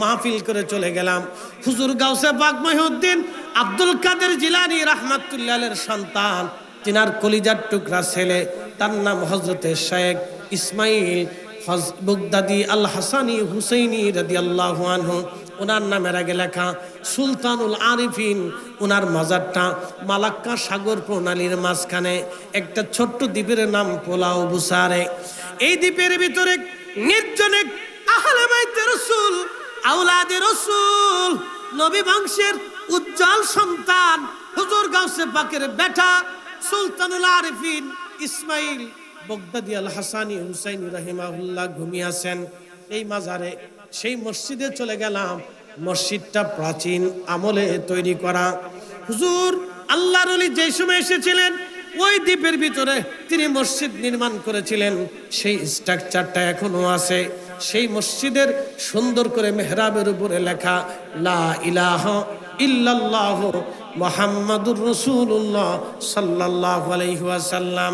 মাহফিল করে চলে গেলাম। হুজুর গাউসে পাক মহিউদ্দিন আব্দুল কাদের জিলানী রাহমাতুল্লাহ আলাইহির সন্তান, তিনার কলিজার টুকরা ছেলে, তার নাম হযরতে শেখ ইসমাইল বুগদাদি আল হাসানি হুসাইনি রাদিয়াল্লাহু আনহু। ওনার নামের আগে লেখা সুলতানুল আরিফিন। ওনার মাজারটা মালাক্কা সাগর প্রণালীর মাঝখানে একটা ছোট্ট দ্বীপের নাম পোলাও বুসারে। এই দ্বীপের ভিতরে নির্জনে আহলে বাইতে রাসূল, আওলাদে রাসূল, নবী বংশের উজ্জ্বল সন্তান হুজুর গাউসে পাকের বেটা সুলতানুল আরিফিন ইসমাইল বগদাদি আল হাসানি হুসাইনি রাহিমাহুল্লাহ ঘুমিয়ে আছেন এই মাজারে। সেই মসজিদে চলে গেলাম। মসজিদটা প্রাচীন আমলে তৈরি করা। হুজুর আল্লাহর ওলি যে সময় এসেছিলেন ওই দ্বীপের ভিতরে তিনি মসজিদ নির্মাণ করেছিলেন। সেই স্ট্রাকচারটা এখনো আছে। সেই মসজিদের সুন্দর করে মেহরাবের উপরে লেখা লা ইলাহা ইল্লাল্লাহ মুহাম্মাদুর রাসূলুল্লাহ সাল্লাল্লাহু আলাইহি ওয়াসাল্লাম।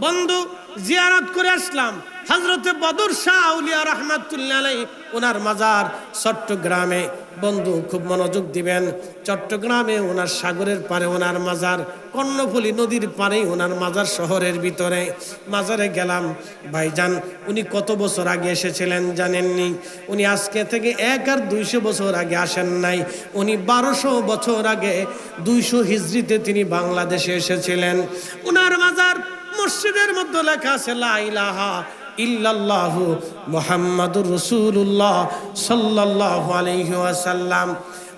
বন্ধু জিয়ারত করে আসলাম হযরতে বদর শাহ আউলিয়া রাহমাতুল্লাহ আলাইহি ওনার মাজার চট্টগ্রামে। বন্ধু খুব মনোযোগ দিবেন, চট্টগ্রামে ওনার সাগরের পারে ওনার মাজার, কর্ণফুলী নদীর পারেই ওনার মাজার শহরের ভিতরে। মাজারে গেলাম। ভাইজান উনি কত বছর আগে এসেছিলেন জানেননি? উনি আজকে থেকে 100 বছর আগে আসেন নাই। উনি 1200 বছর আগে 200 হিজরিতে তিনি বাংলাদেশে এসেছিলেন। ওনার মাজার মসজিদের মধ্যে লেখা আছে লা ইলাহা ইল্লাল্লাহু মুহাম্মাদুর রাসূলুল্লাহ সাল্লাল্লাহু আলাইহি ওয়াসাল্লাম।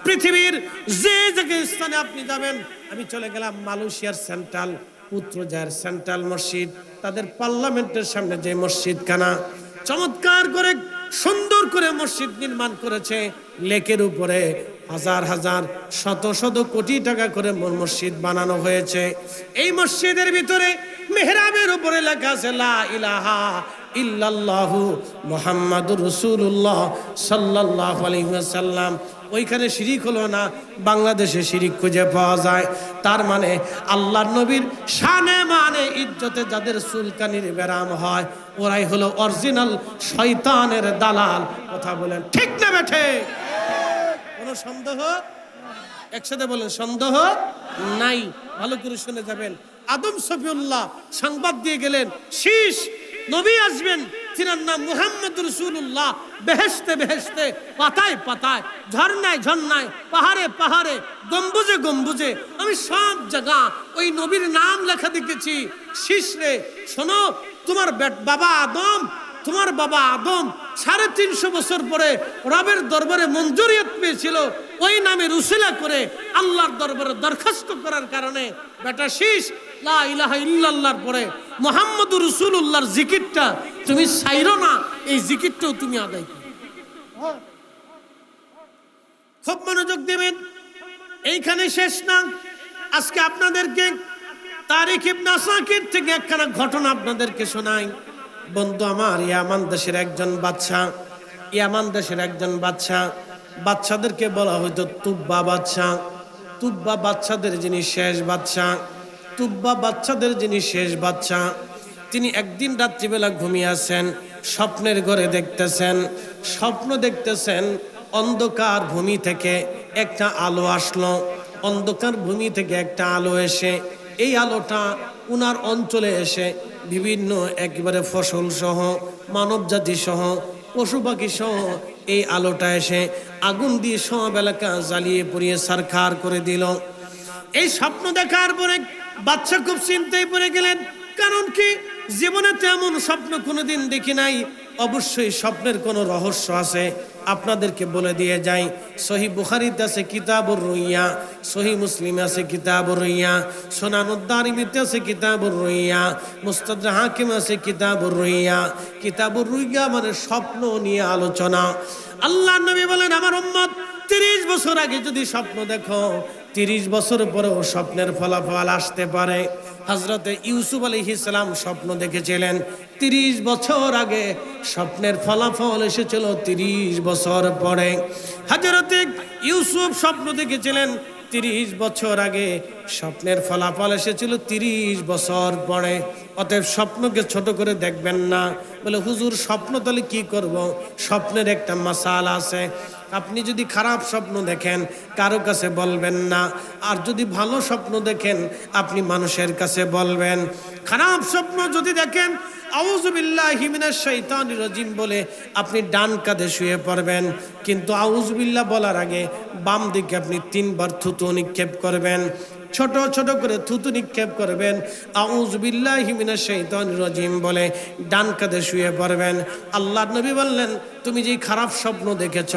পৃথিবীর যে জায়গায় স্থানে আপনি যাবেন, আমি চলে গেলাম মালয়েশিয়ার সেন্ট্রাল পুত্রজার সেন্ট্রাল মসজিদ, তাদের পার্লামেন্টের সামনে যে মসজিদখানা চমৎকার করে সুন্দর করে মসজিদ নির্মাণ করেছে। লেকের উপরে হাজার হাজার শত শত কোটি টাকা করে মসজিদ বানানো হয়েছে। এই মসজিদের ভিতরে মেহরাবের উপরে লেখা আছে লা ইলাহা ইল্লাল্লাহু মুহাম্মাদুর রাসূলুল্লাহ সাল্লাল্লাহু আলাইহি ওয়াসাল্লাম। ওইখানে শিরিক হলো না, বাংলাদেশে শিরিক খুঁজে পাওয়া যায়। তার মানে আল্লাহর নবীর শানে মানে ইজ্জতে যাদের চুলকানির ব্যারাম হয় ওরাই হলো অরিজিনাল শয়তানের দালাল। কথা বলেন ঠিক না বেঠে? কোনো সন্দেহ? একসাথে বলেন সন্দেহ নাই। ভালো করে শুনে যাবেন। আদম শফিউল্লাহ সংবাদ দিয়ে গেলেন শীষ নবী আসবেন, তিনার নাম মুহাম্মদুর রাসূলুল্লাহ। বেহেশতে বেহেশতে, পাতায় পাতায়, ঝর্ণায় ঝর্ণায়, পাহাড়ে পাহাড়ে, গম্বুজে গম্বুজে আমি সব জায়গা ওই নবীর নাম লেখা দেখেছি। শীষ রে শোনো, তোমার বাবা আদম 350 বছর পরে রবের দরবারে মঞ্জুরিয়ত পেয়েছিল। ওই নামের উসিলা করে আল্লাহর দরবারে দরখাস্ত করার কারণে বেটা শীষ লা ইলাহা ইল্লাল্লাহর পরে মুহাম্মাদুর রাসূলুল্লাহর জিকিরটা তুমি ছাইরো না, এই জিকিরটাও তুমি আদায় করো। খুব মনোযোগ দেবেন। এইখানে শেষ না, আজকে আপনাদেরকে তারিখ ইবনে আসাকির থেকে একখানা ঘটনা আপনাদেরকে শোনাই। বন্ধু আমার, ইয়ামান দেশের একজন বাদশা, বাচ্চাদেরকে বলা হয়তো তুব্বা বাদশা। তুব্বা বাচ্চাদের যিনি শেষ বাদশা, তিনি একদিন রাত্রিবেলা ঘুমিয়ে আছেন, স্বপ্নের ঘরে স্বপ্ন দেখতেছেন অন্ধকার ভূমি থেকে একটা আলো আসলো। অন্ধকার ভূমি থেকে একটা আলো এসে এই আলোটা উনার অঞ্চলে এসে বিভিন্ন একেবারে ফসল সহ, মানব জাতি সহ, পশু পাখি সহ এই আলোটা এসে আগুন দিয়ে সব এলাকা জ্বালিয়ে পুড়িয়ে ছারখার করে দিল। এই স্বপ্ন দেখার পরে বাচ্চা খুব চিন্তায় পড়ে গেলেন। কারণ কি, জীবনে তেমন স্বপ্ন কোনোদিন দেখি নাই। অবশ্যই স্বপ্নের কোনো রহস্য আছে, আপনাদেরকে বলে দিয়ে যাই। সহিহ বুখারীতে আছে কিতাবুর রুইয়া, সহিহ মুসলিমে আছে কিতাবুর রুইয়া, সুনানুদ দারিমিতে আছে কিতাবুর রুইয়া, মুস্তাদরাক হাকিমে আছে কিতাবুর রুইয়া। কিতাবুর রুইয়া মানে স্বপ্ন নিয়ে আলোচনা। আল্লাহর নবী বলেন, আমার উম্মত 30 বছর আগে যদি স্বপ্ন দেখো, 30 বছর পরেও স্বপ্নের ফলাফল আসতে পারে। হযরতে ইউসুফ আলাইহিস সালাম স্বপ্ন দেখেছিলেন 30 বছর আগে, স্বপ্নের ফলাফল এসেছিল 30 বছর পরে। হযরতে ইউসুফ স্বপ্ন দেখেছিলেন 30 বছর আগে, স্বপ্নের ফলাফল এসেছিল 30 বছর পরে। অতএব স্বপ্নকে ছোট করে দেখবেন না। বলে হুজুর স্বপ্ন তাহলে কি করব? স্বপ্নের একটা মাসালা আছে। আপনি যদি খারাপ স্বপ্ন দেখেন কারো কাছে বলবেন না, আর যদি ভালো স্বপ্ন দেখেন আপনি মানুষের কাছে বলবেন। খারাপ স্বপ্ন যদি দেখেন আউযু বিল্লাহি মিনাশ শাইতানির রাজিম বলে আপনি ডান কাঁধে শুয়ে পড়বেন, কিন্তু আউযু বিল্লাহ বলার আগে বাম দিকে আপনি 3 বার থুতু নিক্ষেপ করবেন, ছোট ছোট করে থুতু নিক্ষেপ করবেন। আউযু বিল্লাহি মিনাশ শাইতানির রাজিম বলে ডান কাঁধে শুয়ে পড়বেন। আল্লাহর নবী বললেন তুমি যেই খারাপ স্বপ্ন দেখেছ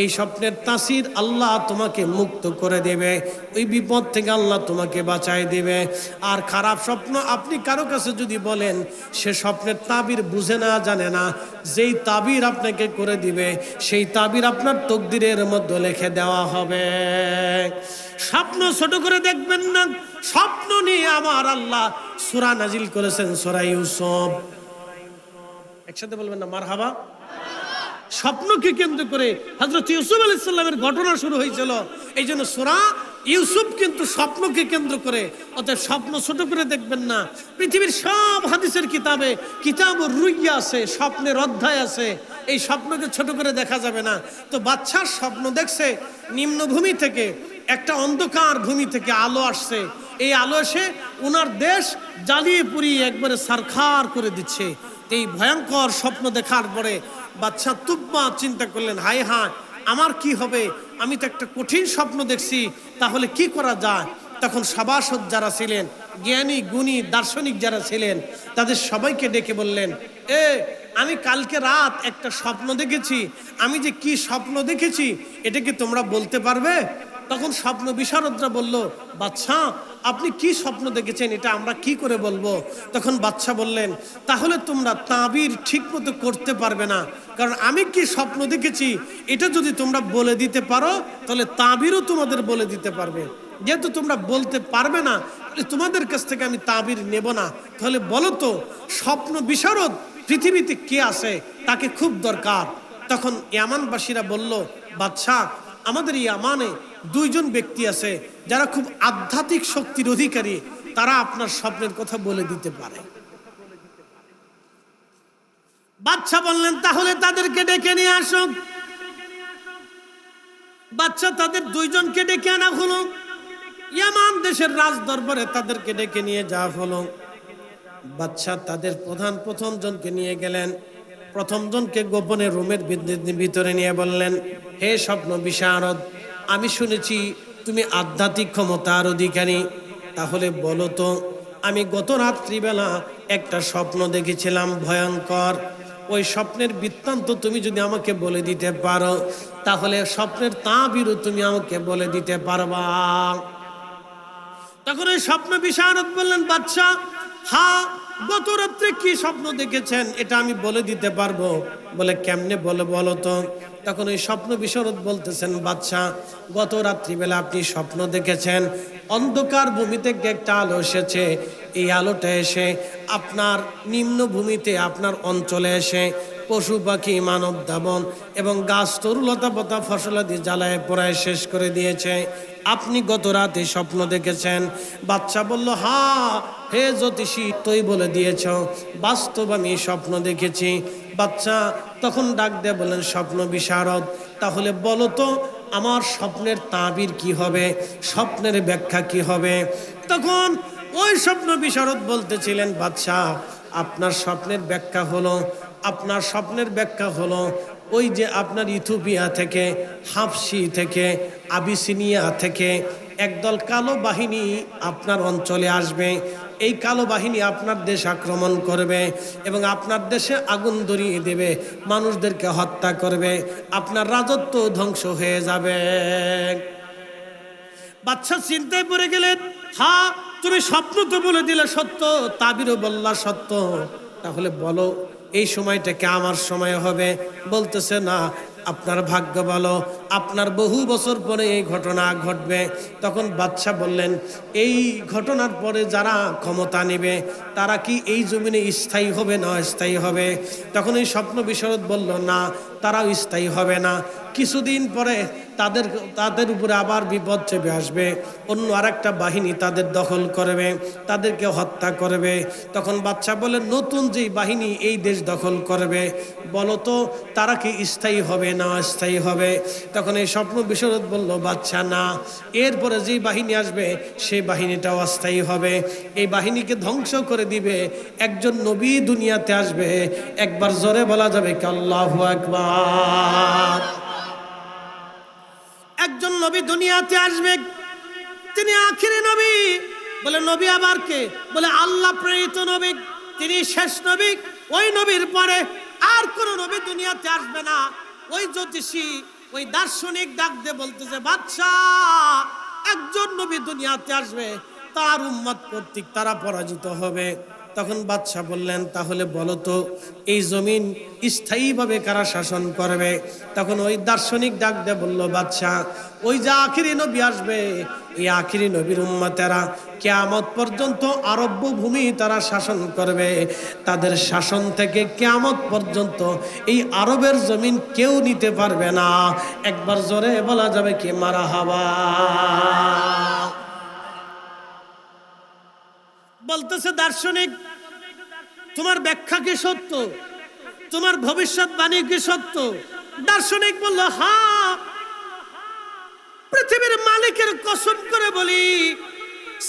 এই স্বপ্নের তাসির আল্লাহ তোমাকে মুক্ত করে দেবে, ওই বিপদ থেকে আল্লাহ তোমাকে বাঁচায় দেবে। আর খারাপ স্বপ্ন আপনি কারো কাছে যদি বলেন, সে স্বপ্নের তাবির বুঝে না, জানে না, যেই তাবির আপনাকে করে দিবে সেই তাবির আপনার তকদিরের মধ্যে লিখে দেওয়া হবে। স্বপ্ন ছোট করে দেখবেন না। স্বপ্ন নিয়ে আমার আল্লাহ সূরা নাজিল করেছেন, সূরা ইউসুফ। একসাথে বলবেন না মারহাবা। স্বপ্নকে কেন্দ্র করে হযরত ইউসুফ আলাইহিস সালামের ঘটনা শুরু হয়েছিল। এই জন্য সূরা ইউসুফ কিন্তু স্বপ্নকে কেন্দ্র করে। অতএব স্বপ্ন ছোট করে দেখবেন না। পৃথিবীর সব হাদিসের কিতাবে কিতাবুর রুইয়া আছে, স্বপ্নের অধ্যায় আছে। এই স্বপ্নকে ছোট করে দেখা যাবে না। তো বাদশার স্বপ্ন দেখছে নিম্নভূমি থেকে, একটা অন্ধকার ভূমি থেকে আলো আসছে। এই আলো এসে ওনার দেশ জ্বালিয়ে পুড়িয়ে একবারে সারখার করে দিচ্ছে। এই ভয়ঙ্কর স্বপ্ন দেখার পরে বাদশা তুব্বা চিন্তা করলেন, হায় হায় আমার কি হবে, আমি তো একটা কঠিন স্বপ্ন দেখছি, তাহলে কি করা যায়। তখন সভাসদ যারা ছিলেন, জ্ঞানী গুণী দার্শনিক যারা ছিলেন, তাদের সবাইকে ডেকে বললেন, আমি কালকে রাত একটা স্বপ্ন দেখেছি, আমি যে কি স্বপ্ন দেখেছি এটা কি তোমরা বলতে পারবে? তখন স্বপ্ন বিশারদরা বলল, বাদশা আপনি কি স্বপ্ন দেখেছেন এটা আমরা কি করে বলবো? তখন বাদশা বললেন, তাহলে তোমরা তাবির ঠিক মতো করতে পারবে না, কারণ আমি কি স্বপ্ন দেখেছি এটা যদি তোমরা বলে দিতে পারো তাহলে তাবিরও তোমাদের বলে দিতে পারবে। যেহেতু তোমরা বলতে পারবে না, তাহলে তোমাদের কাছ থেকে আমি তাবির নেব না। তাহলে বলো তো, স্বপ্ন বিশারদ পৃথিবীতে কে আছে, তাকে খুব দরকার। তখন ইয়ামানবাসীরা বলল, বাদশা আমাদের ইয়ামানে দুইজন ব্যক্তি আছে যারা খুব আধ্যাত্মিক শক্তির অধিকারী, তারা আপনার স্বপ্নের কথা বলে দিতে পারে। বাদশা বললেন, তাহলে তাদেরকে ডেকে নিয়ে আসো। বাদশা তাদের দুইজনকে ডেকে আনা হলো। ইয়ামান দেশের রাজ দরবারে তাদেরকে ডেকে নিয়ে যাওয়া হলো। বাদশা তাদের প্রথম জনকে নিয়ে গেলেন। প্রথম জনকে গোপনে রুমের ভিতরে নিয়ে বললেন, হে স্বপ্ন বিশারদ, আমি শুনেছি তুমি আধ্যাত্মিক ক্ষমতার অধিকারী, তাহলে বলো তো, আমি গত রাত্রিবেলা একটা স্বপ্ন দেখেছিলাম ভয়ঙ্কর, ওই স্বপ্নের বৃত্তান্ত তুমি যদি আমাকে বলে দিতে পারো তাহলে স্বপ্নের তাবিরও তুমি আমাকে বলে দিতে পারবা। তখন ওই স্বপ্ন বিশারদ বললেন, বাদশা হ্যাঁ, গত রাত্রে কি স্বপ্ন দেখেছেন এটা আমি বলে দিতে পারবো। বলে কেমনে বলো তো। তখন ওই স্বপ্ন বিশারদ বলতেছেন, বাদশা গত রাত্রিবেলা আপনি স্বপ্ন দেখেছেন অন্ধকার ভূমি থেকে একটা আলো এসেছে, এই আলোটা এসে আপনার নিম্নভূমিতে আপনার অঞ্চলে এসে পশু পাখি মানব দাবন এবং গাছ তরুলতা পাতা ফসলাদি জ্বালায় পোড়ায় শেষ করে দিয়েছে। আপনি গত রাতে স্বপ্ন দেখেছেন। বাদশা বলল, হ্যাঁ হে জ্যোতিষী, তুই বলে দিয়েছ, বাস্তব আমি স্বপ্ন দেখেছি। বাদশা তখন ডাক দিয়ে বলেন, স্বপ্ন বিশারদ তাহলে বলো তো আমার স্বপ্নের তাবির কি হবে, স্বপ্নের ব্যাখ্যা কি হবে। তখন ওই স্বপ্ন বিশারদ বলতেছিলেন, বাদশা আপনার স্বপ্নের ব্যাখ্যা হলো ওই যে আপনার ইথিওপিয়া থেকে, হাবশি থেকে, আবিসিনিয়া থেকে একদল কালো বাহিনী আপনার অঞ্চলে আসবে। এই কালো বাহিনী আপনার দেশ আক্রমণ করবে এবং আপনার দেশে আগুন ধরিয়ে দেবে, মানুষদেরকে হত্যা করবে, আপনার রাজত্ব ধ্বংস হয়ে যাবে। বাদশা চিন্তায় পড়ে গেলেন, হ্যাঁ তুমি স্বপ্ন তো বলে দিলে সত্য, তাবিরও বললা সত্য, তাহলে বলো এই সময়টাকে আমার সময় হবে। বলতেছে না, আপনার ভাগ্য ভালো, আপনার বহু বছর পরে এই ঘটনা ঘটবে। তখন বাদশা বললেন, এই ঘটনার পরে যারা ক্ষমতা নেবে তারা কি এই জমিনে স্থায়ী হবে না অস্থায়ী হবে? তখন এই স্বপ্ন বিশারদ বলল, না তারাও স্থায়ী হবে না, কিছুদিন পরে তাদের উপরে আবার বিপদ চেপে আসবে, অন্য আরেকটা বাহিনী তাদের দখল করবে, তাদেরকে হত্যা করবে। তখন বাদশা বলে, নতুন যেই বাহিনী এই দেশ দখল করবে বলো তো তারা কি স্থায়ী হবে না অস্থায়ী হবে? তখন এই স্বপ্ন বিশারদ বলল, বাদশা না, এরপরে যেই বাহিনী আসবে সেই বাহিনীটাও অস্থায়ী হবে, এই বাহিনীকে ধ্বংস করে দিবে একজন নবী দুনিয়াতে আসবে। একবার জোরে বলা যাবে কি আল্লাহু আকবার? একজন নবী দুনিয়াতে আসবে, তিনি আখিরি নবী। বলে নবী আবার কে? বলে আল্লাহ প্রেরিত নবী, তিনি শেষ নবী। ওই নবীর পরে আর কোন নবী দুনিয়াতে আসবে না। ওই জ্যোতিষী, ওই দার্শনিক ডাক দিয়ে বলতেছে, বাদশাহ একজন নবী দুনিয়াতে আসবে, তার উম্মত কর্তৃক তারা পরাজিত হবে। তখন বাদশাহ বললেন, তাহলে বলো তো এই জমিন স্থায়ীভাবে কারা শাসন করবে? তখন ওই দার্শনিক ডাক দিয়ে বলল, বাদশাহ ওই যে আখিরি নবী আসবে, এই আখিরি নবীর উম্মতেরা কিয়ামত পর্যন্ত আরব্য ভূমি তারা শাসন করবে। তাদের শাসন থেকে কিয়ামত পর্যন্ত এই আরবের জমিন কেউ নিতে পারবে না। একবার জোরে বলা যাবে কি মারহাবা? বলতেছে দার্শনিক, তোমার ব্যাখ্যা কি সত্য? তোমার ভবিষ্যৎবাণী কি সত্য? দার্শনিক বলল, হ্যাঁ, পৃথিবীর মালিকের কসম করে বলি,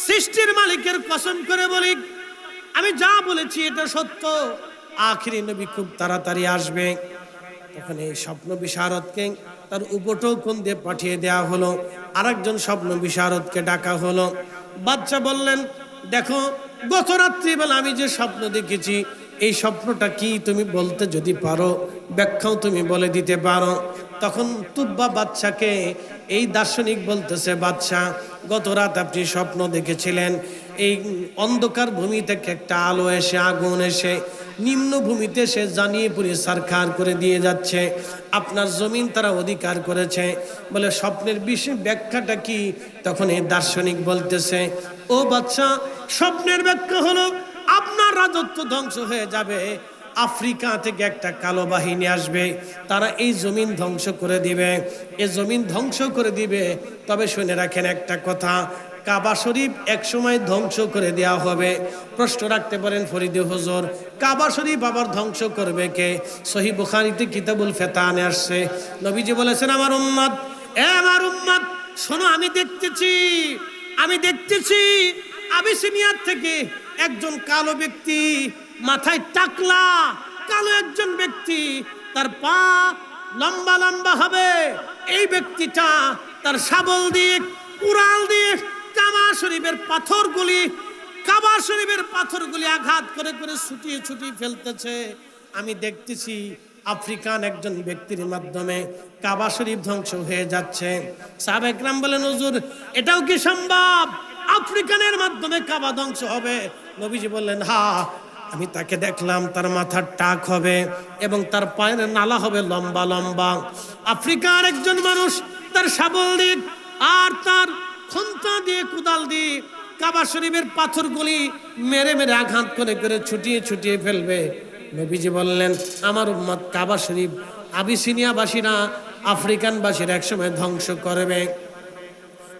সৃষ্টির মালিকের কসম করে বলি, আমি যা বলেছি এটা সত্য। আখিরি নবী খুব তাড়াতাড়ি আসবে। তখন এই স্বপ্ন বিশারদকে তার উপটোকন দিয়ে পাঠিয়ে দেওয়া হলো। আরেকজন স্বপ্ন বিশারদকে ডাকা হলো। বাদশা বললেন, দেখো গত রাত্রিবেলা আমি যে স্বপ্ন দেখেছি, এই স্বপ্নটা কি তুমি বলতে যদি পারো, ব্যাখ্যাও তুমি বলে দিতে পারো। তখন তুব্বা বাদশাকে এই দার্শনিক বলতেছে, বাদশাহ গত রাত আপনি স্বপ্ন দেখেছিলেন, এই অন্ধকার ভূমি থেকে একটা আলো এসে, আগুন এসে নিম্ন ভূমিতে সে জানিয়ে পুরে সারখার করে দিয়ে যাচ্ছে, আপনার জমিন তারা অধিকার করেছে। বলে স্বপ্নের বিষয় ব্যাখ্যাটা কি? তখন এই দার্শনিক বলতেছে, ও বাদশাহ স্বপ্নের ব্যাখ্যা হলো আপনার রাজত্ব ধ্বংস হয়ে যাবে, আফ্রিকা থেকে একটা কালো বাহিনী আসবে, তারা এই জমিন ধ্বংস করে দিবে, এই জমিন ধ্বংস করে দিবে। তবে শুনে রাখেন একটা কথা, কাবা শরীফ একসময় ধ্বংস করে দেওয়া হবে। প্রশ্ন রাখতে পারেন ফরিদে হুজুর, কাবা শরীফ আবার ধ্বংস করবে কে? সহিহ বুখারীতে কিতাবুল ফিতানে আসছে, নবীজি বলেছেন, আমার উম্মত, আমার উম্মত শোনো, আমি দেখতেছি আবিসিনিয়ার থেকে একজন কালো ব্যক্তি, মাথায় টাকলা, কালো একজন ব্যক্তি, তার পা লম্বা লম্বা হবে। এই ব্যক্তিটা তার শাবল দিয়ে, কুড়াল দিয়ে কাবা শরীফের পাথরগুলি আঘাত করে করে ছুটিয়ে ছুটিয়ে ফেলতেছে। আমি দেখতেছি আফ্রিকান একজন ব্যক্তির মাধ্যমে কাবা শরীফ ধ্বংস হয়ে যাচ্ছে। সাহাবা একরাম বলেন, হুজুর এটাও কি সম্ভব? আফ্রিকানের মাধ্যমে কাবা ধ্বংস হবে? নবীজি বললেন, হ্যাঁ, আমি তাকে দেখলাম, তার মাথার টাক হবে এবং তার পায়ের নালা হবে লম্বা লম্বা। আফ্রিকার একজন মানুষ তার শাবল দিয়ে আর তার খুন্তা দিয়ে, কুদাল দিয়ে কাবা শরীফের পাথরগুলি মেরে মেরে আঘাত করে করে ছুটিয়ে ছুটিয়ে ফেলবে। নবীজি বললেন, আমার উম্মত কাবা শরীফ আবিসিনিয়াবাসীরা, আফ্রিকানবাসীরা একসময় ধ্বংস করবে।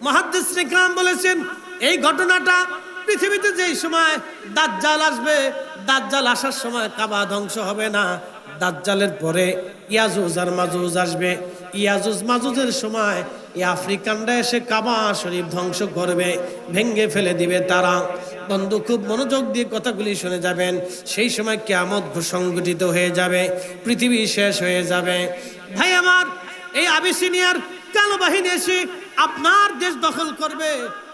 মুহাদ্দিস ইকরাম বলেছেন, এই ঘটনাটা পৃথিবীতে যেই সময় দাজ্জাল আসবে, দাজ্জাল আসার সময় কাবা ধ্বংস হবে না। দাজ্জালের পরে ইয়াজুজ আর মাজুজ আসবে। ইয়াজুজ মাজুজের সময় এই আফ্রিকানরা এসে কাবা শরীফ ধ্বংস করবে, ভেঙ্গে ফেলে দিবে তারা। বন্ধু খুব মনোযোগ দিয়ে কথাগুলি শুনে যাবেন। সেই সময় কিয়ামত সংগঠিত হয়ে যাবে, পৃথিবী শেষ হয়ে যাবে। ভাই আমার, এই আবিসিনিয়ার কালো বাহিনী এসে আপনার দেশ দখল করবে।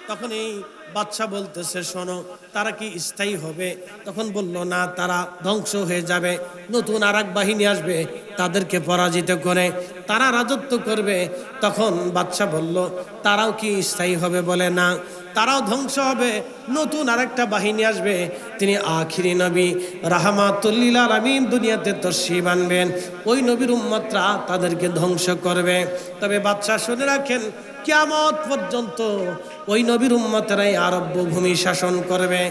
তখন এই বাদশা বলতেছে, শোনো, তারা কি স্থায়ী হবে? তখন বলল, না, তারা ধ্বংস হয়ে যাবে, নতুন আর এক বাহিনী আসবে, তাদেরকে পরাজিত করে তারা রাজত্ব করবে। তখন বাদশা বলল, তারাও কি স্থায়ী হবে? বলে, না, তারাও ধ্বংস হবে, নতুন আরেকটা বাহিনী আসবে, তিনি আখিরি নবী রাহমাতুল লিল আলামিন দুনিয়াতে তশরিফ আনবেন, ওই নবীর উম্মতরা তাদেরকে ধ্বংস করবে। তবে বাদশা শুনে রাখেন, কিয়ামত পর্যন্ত ওই নবীর উম্মতেরাই আরব্য ভূমি শাসন করবে।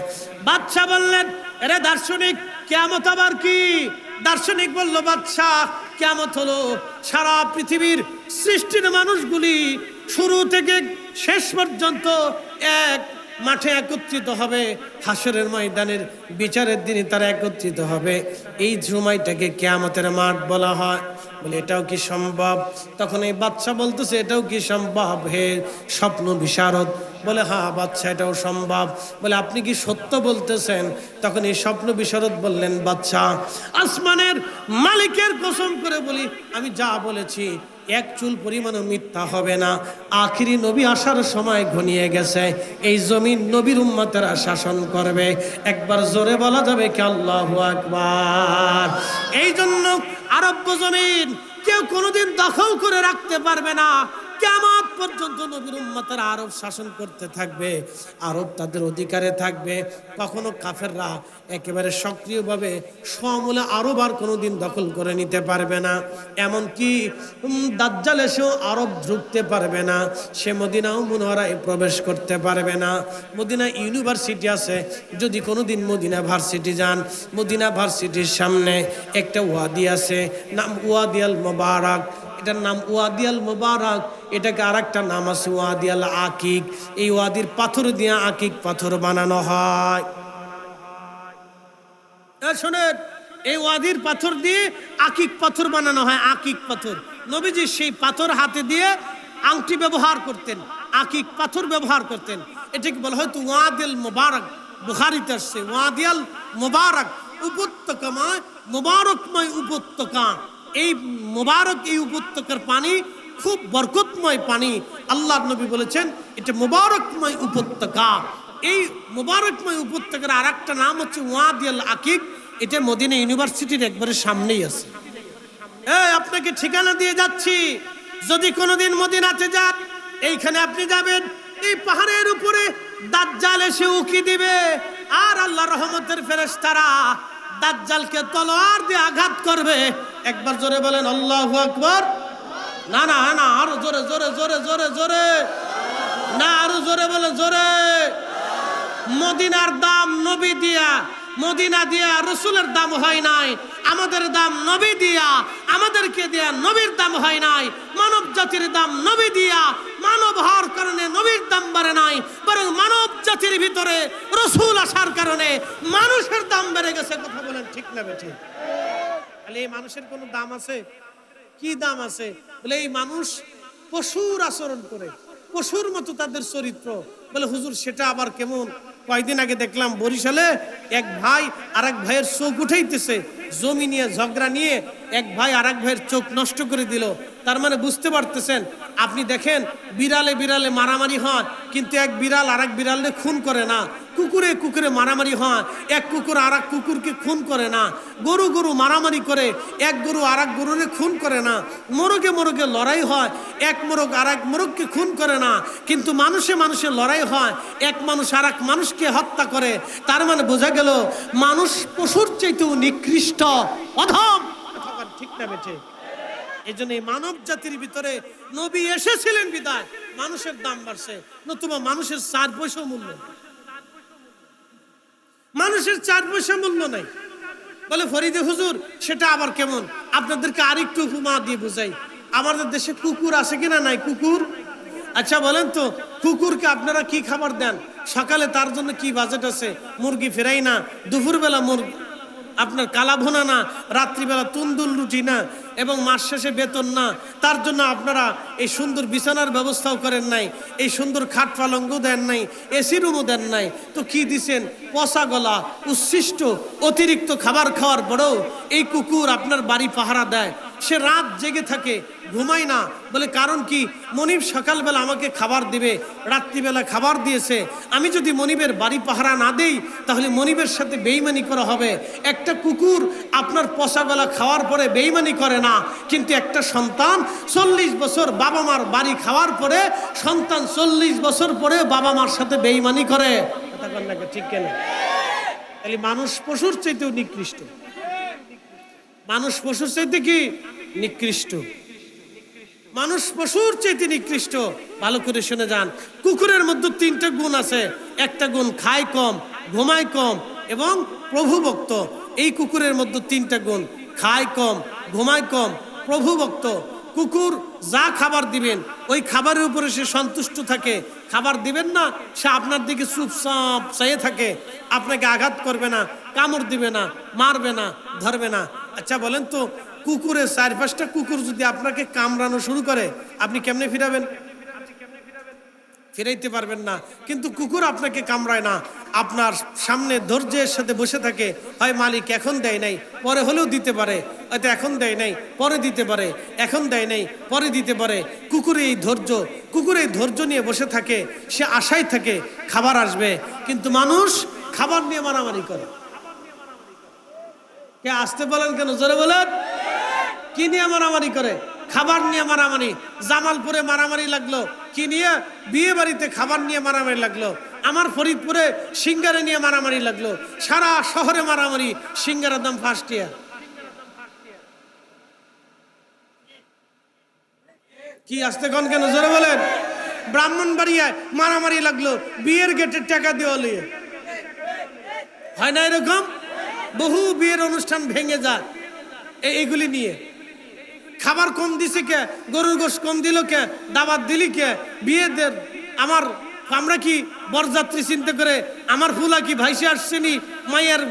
বাদশা বললেন, এরে দার্শনিক, কিয়ামত আবার কি? দার্শনিক বলল, বাদশাহ কিয়ামত হলো সারা পৃথিবীর সৃষ্টির মানুষগুলি শুরু থেকে শেষ পর্যন্ত এক মাঠে একত্রিত হবে, হাসরের ময়দানের বিচারের দিনে তারা একত্রিত হবে। এই সময়টাকে কিয়ামতের মাঠ বলা হয়। বলে, এটাও কি সম্ভব? তখন এই বাদশা বলতেছে, এটাও কি সম্ভব হে স্বপ্ন বিশারদ? বলে, হ্যাঁ বাদশা, এটাও সম্ভব। বলে, আপনি কি সত্য বলতেছেন? তখন এই স্বপ্ন বিশারদ বললেন, বাদশা আসমানের মালিকের কসম করে বলি, আমি যা বলেছি এক চুল পরিমাণও মিথ্যা হবে না। আখিরি নবী আসার সময় ঘনিয়ে গেছে, এই জমিন নবীর উম্মতেরা শাসন করবে। একবার জোরে বলা যাবে কি আল্লাহু আকবার। এই জন্য আরব জমিন কেউ কোনোদিন দখল করে রাখতে পারবে না। কিয়ামত পর্যন্ত নবীর উম্মতেরা আরব শাসন করতে থাকবে, আরব তাদের অধিকারে থাকবে। কখনো কাফেররা একেবারে সক্রিয়ভাবে সমূলে আরব আর কোনোদিন দখল করে নিতে পারবে না। এমনকি দাজ্জাল এসেও আরব ঢুকতে পারবে না, সে মদিনাও মুনওয়ারায় প্রবেশ করতে পারবে না। মদিনা ইউনিভার্সিটি আছে, যদি কোনোদিন মদিনা ভার্সিটি যান, মদিনা ভার্সিটির সামনে একটা ওয়াদি আছে, নাম ওয়াদি আল মুবারাক। এটার নাম ওয়াদি আল মুবারাক, এটাকে আর একটা নাম আছে ওয়াদি আল আকিক। এই ওয়াদির পাথর দিয়ে আকিক পাথর বানানো হয়। শোনেন, এই ওয়াদির পাথর দিয়ে আকিক পাথর বানানো হয়। আকিক পাথর, নবীজি সেই পাথর হাতে দিয়ে আংটি ব্যবহার করতেন, আকিক পাথর ব্যবহার করতেন। এটাকে বলা হয়তো ওয়াদি আল মুবারাক। বুখারীতে আসছে ওয়াদি আল মুবারাক, উপত্যকাময় মুবারকময় উপত্যকা। এই মুবারক, এই উপত্যকার পানি খুব বরকতময় পানি। আল্লাহর নবী বলেছেন এটা মুবারকময় উপত্যকা। এই মুবারকময় উপত্যকার আর একটা নাম হচ্ছে ওয়াদি আল আকিক। এটা মদিনা ইউনিভার্সিটির একবারে সামনেই আছে। আপনাকে ঠিকানা দিয়ে যাচ্ছি, যদি কোনোদিন মদিনাতে যান, এইখানে আপনি যাবেন, এই পাহাড়ের উপরে দাজ্জাল এসে উকি দিবে, আর আল্লাহর রহমতের ফেরেশতারা দাজ্জালকে তলোয়ার দিয়ে আঘাত করবে। একবার জোরে বলেন আল্লাহু আকবার। না না না, আরো জোরে জোরে জোরে জোরে জোরে, না আরো জোরে বলে জোরে। মদিনার দাম নবী দিয়া, মদিনা দিয়া রসুলের দাম হয় নাই, আমাদের দাম নবী দিয়া, আমাদেরকে দিয়া নবীর দাম হয় নাই। মানব জাতির দাম নবী দিয়া, মানব হওয়ার কারণে নবীর দাম বাড়ে নাই, বরং মানব জাতির ভিতরে রসুল আসার কারণে মানুষের দাম বেড়ে গেছে। কথা বলেন ঠিক না বেঠিক? তাহলে এই মানুষের কোনো দাম আছে? কি দাম আছে? বলে এই মানুষ পশুর আচরণ করে, পশুর মতো তাদের চরিত্র। বলে হুজুর সেটা আবার কেমন? কয়েকদিন আগে দেখলাম বরিশালে এক ভাই আর এক ভাইয়ের চোখ উঠাইতেছে, জমি নিয়ে ঝগড়া নিয়ে এক ভাই আর এক ভাইয়ের চোখ নষ্ট করে দিল। তার মানে বুঝতে পারতেছেন, আপনি দেখেন বিড়ালে বিড়ালে মারামারি হয়, কিন্তু এক বিড়াল আর এক বিড়ালে খুন করে না। কুকুরে কুকুরে মারামারি হয়, এক কুকুর আর এক কুকুরকে খুন করে না। গরু গরু মারামারি করে, এক গরু আর এক গরুরে খুন করে না। মোরগে মোরগে লড়াই হয়, এক মোরগ আর এক মোরগকে খুন করে না। কিন্তু মানুষে মানুষে লড়াই হয়, এক মানুষ আর এক মানুষকে হত্যা করে। তার মানে বোঝা গেল মানুষ পশুর চাইতেও নিকৃষ্ট, অধম। ঠিক না বেঠে? এই জন্য মানব জাতির ভিতরে নবী এসেছিলেন বিদায় মানুষের দাম বাড়ছে, নতুবা মানুষের 4 পয়সা মূল্য, মানুষের 4 পয়সা মূল্য নাই। বলে ফরিদে হুজুর সেটা আবার কেমন? আপনাদেরকে আরেকটু উপমা দিয়ে বুঝাই। আমাদের দেশে কুকুর আছে কিনা নাই? কুকুর, আচ্ছা বলেন তো, কুকুরকে আপনারা কি খাবার দেন? সকালে তার জন্য কি বাজেট আছে? মুরগি ফেরাই না, দুপুরবেলা মুরগি আপনার কালা ভুনা না, রাত্রিবেলা তুন্দুল রুটি না, এবং মাস শেষে বেতন না। তার জন্য আপনারা এই সুন্দর বিছানার ব্যবস্থাও করেন নাই, এই সুন্দর খাট পালঙ্গ দেন নাই, এসি রুমও দেন নাই। তো কি দিছেন? পচা গলা, উচ্ছিষ্ট, অতিরিক্ত খাবার খাওয়ার পরেও এই কুকুর আপনার বাড়ি পাহারা দেয়। সে রাত জেগে থাকে, ঘুমায় না। বলে কারণ কি? মনিব সকালবেলা আমাকে খাবার দিবে, রাত্রিবেলা খাবার দিয়েছে। আমি যদি মনিবের বাড়ি পাহারা না দেই তাহলে মনিবের সাথে বেইমানি করা হবে। একটা কুকুর আপনার পচা গলা খাওয়ার পরে বেইমানি করে না, কিন্তু একটা সন্তান 40 বছর বাবা মার বাড়ি খাওয়ার পরে সন্তান 40 বছর পরে বাবা মার সাথে বেইমানি করে। ঠিক কেন? তাহলে মানুষ পশুর চাইতেও নিকৃষ্ট, মানুষ পশুর চাইতে কি নিকৃষ্ট, মানুষ পশুর চাইতে নিকৃষ্ট। ভালো করে শুনে যান, কুকুরের মধ্যে 3টা গুণ আছে। একটা গুণ খায় কম, ঘুমায় কম এবং প্রভুভক্ত। এই কুকুরের মধ্যে 3টা গুণ, খায় কম, ঘুমায় কম, প্রভুভক্ত। কুকুর যা খাবার দিবেন ওই খাবারের উপরে সে সন্তুষ্ট থাকে। খাবার দিবেন না, সে আপনার দিকে চুপচাপ চাইয়ে থাকে, আপনাকে আঘাত করবে না, কামড় দিবে না, মারবে না, ধরবে না। আচ্ছা বলেন তো, কুকুরের 4-5টা কুকুর যদি আপনাকে কামড়ানো শুরু করে আপনি কেমনে ফিরাবেন? ফিরাইতে পারবেন না। কিন্তু কুকুর আপনাকে কামড়ায় না, আপনার সামনে ধৈর্যের সাথে বসে থাকে। হয় মালিক এখন দেয় নাই, পরে হলেও দিতে পারে, হয়তো এখন দেয় নাই পরে দিতে পারে, এখন দেয় নাই পরে দিতে পারে। কুকুরের এই ধৈর্য নিয়ে বসে থাকে, সে আশায় থাকে খাবার আসবে। কিন্তু মানুষ খাবার নিয়ে মারামারি করে। কে আসতে বলেন কেন, জোরে বলেন। কি নিয়ে মারামারি করে? খাবার নিয়ে মারামারি। জামালপুরে মারামারি লাগলো কি নিয়ে? বিয়ে বাড়িতে খাবার নিয়ে মারামারি লাগলো। আমার ফরিদপুরে সিঙ্গারা নিয়ে মারামারি লাগলো। সারা শহরে মারামারি, সিঙ্গারার দাম ফার্স্টিয়া। কি আসতে কন কেন, জোরে বলেন। ব্রাহ্মণবাড়িয়ায় মারামারি লাগলো বিয়ের গেটের টাকা দেওয়া লিয়ে। হয় না এরকম? বহু বিয়ের অনুষ্ঠান ভেঙে যায় এইগুলি নিয়ে। খাবার কম দিছে কে? গরুর গোশ কম দিল কে? দাবাত দিলি কে? বিয়েদের আমরা কি বরযাত্রী চিন্তা করে, আমার ফুলা কি ভাইসে আসছেনি, মায়ের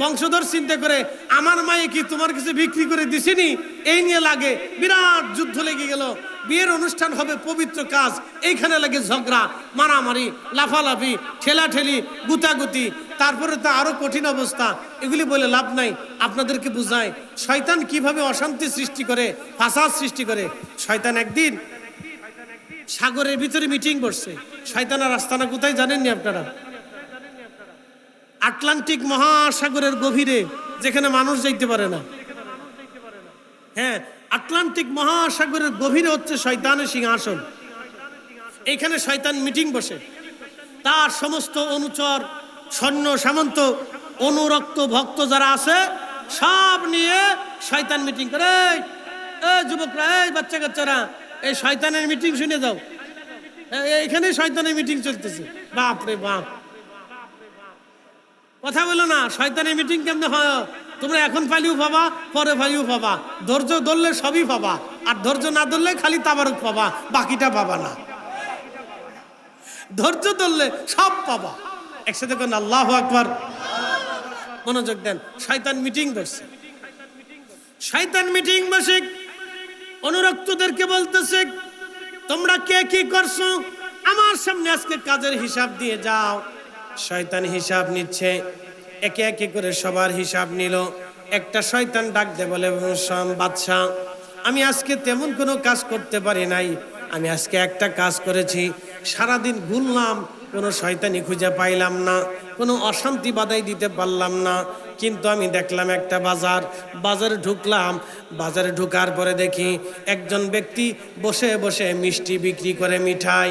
বংশধর চিন্তা করে, আমার মায়ে কি তোমার কাছে বিক্রি করে দিছেনি, এই নিয়ে লাগে বিরাট যুদ্ধ লেগে গেল। বিয়ের অনুষ্ঠান হবে পবিত্র কাজ, এইখানে লাগে ঝগড়া, মারামারি, লাফালাফি, ঠেলাঠেলি, গুতাগুতি। তারপরে তো আরো কঠিন অবস্থা। এগুলি বলে লাভ নাই। আপনাদেরকে বুঝায় শয়তান কিভাবে অশান্তি সৃষ্টি করে, ফাসাদ সৃষ্টি করে। শয়তান একদিন সাগরের ভিতরে মিটিং বসছে। শয়তানের আস্তানা কোথায় জানেননি আপনারা? আটলান্টিক মহাসাগরের গভীরে, যেখানে মানুষ যাইতে পারে না। হ্যাঁ, আটলান্টিক মহাসাগরের গভীরে হচ্ছে শয়তানের সিংহাসন। এইখানে শয়তান মিটিং বসে। তার সমস্ত অনুচর, সৈন্য সামন্ত, অনুরক্ত ভক্ত যারা আছে সব নিয়ে শয়তান মিটিং করে। এই যুবকরা, এই বাচ্চা কাচ্চারা, এই শয়তানের মিটিং শুনে যাও। এখানে শয়তানের মিটিং চলতেছে। বাপ রে বাপ, কথা বলো না। শয়তানের মিটিং কেমনে হয়? তোমরা এখন পালিও পাবা, পরে পালিও পাবা। ধৈর্য ধরলে সবই পাবা, আর ধৈর্য না ধরলে খালি তাবারক পাবা, বাকিটা পাবা না। ধৈর্য ধরলে সব পাবা। একসাথে কোন আল্লাহু আকবার। মনোযোগ দেন। শয়তান মিটিং বসছে। শয়তান মিটিং বসে অনুরক্তদেরকে বলতেছে, তোমরা কে কি করছো আমার সামনে আজকে কাজের হিসাব দিয়ে যাও। শয়তান হিসাব নিচ্ছে, একে একে করে সবার হিসাব নিল। একটা শয়তান ডাক দে বলে, বাদশা, আমি আজকে তেমন কোনো কাজ করতে পারি নাই। আমি আজকে একটা কাজ করেছি। সারাদিন ঘুরলাম, কোনো শয়তানি খুঁজে পাইলাম না, কোনো অশান্তি বাধাই দিতে পারলাম না। কিন্তু আমি দেখলাম একটা বাজারে ঢুকলাম। বাজারে ঢুকার পরে দেখি একজন ব্যক্তি বসে বসে মিষ্টি বিক্রি করে, মিঠাই।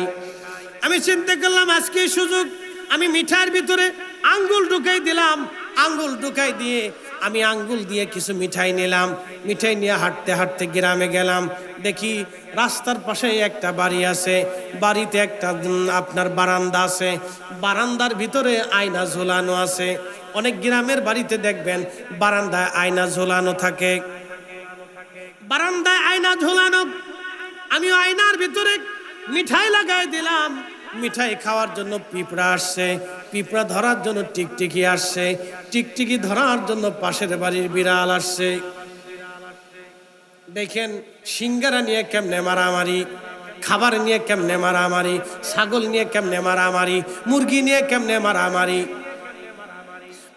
আমি চিন্তা করলাম আজকে সুযোগ, আমি মিঠাইয়ের ভিতরে আঙ্গুল ঢুকাই দিলাম। আঙ্গুল ঢুকাই দিয়ে আমি আঙ্গুল দিয়ে কিছু মিঠাই নিলাম। মিঠাই নিয়ে হাঁটতে হাঁটতে গ্রামে গেলাম। দেখি রাস্তার পাশে একটা বাড়ি আছে। বাড়িতে একটা আপনার বারান্দা আছে। বারান্দার ভিতরে আয়না ঝোলানো আছে। অনেক গ্রামের বাড়িতে দেখবেন বারান্দায় আয়না ঝোলানো থাকে। বারান্দায় আয়না ঝোলানো। আমি আয়নার ভিতরে মিঠাই লাগাই দিলাম। মিঠাই খাওয়ার জন্য পিঁপড়া আসছে, পিঁপড়া ধরার জন্য টিকটিকি আসছে, টিকটিকি ধরার জন্য পাশের বাড়ির বিড়াল আসছে। দেখেন সিঙ্গারা নিয়ে কেমনে মারামারি, খাবার নিয়ে কেমনে মারামারি, ছাগল নিয়ে কেমনে মারামারি, মুরগি নিয়ে কেমনে মারামারি।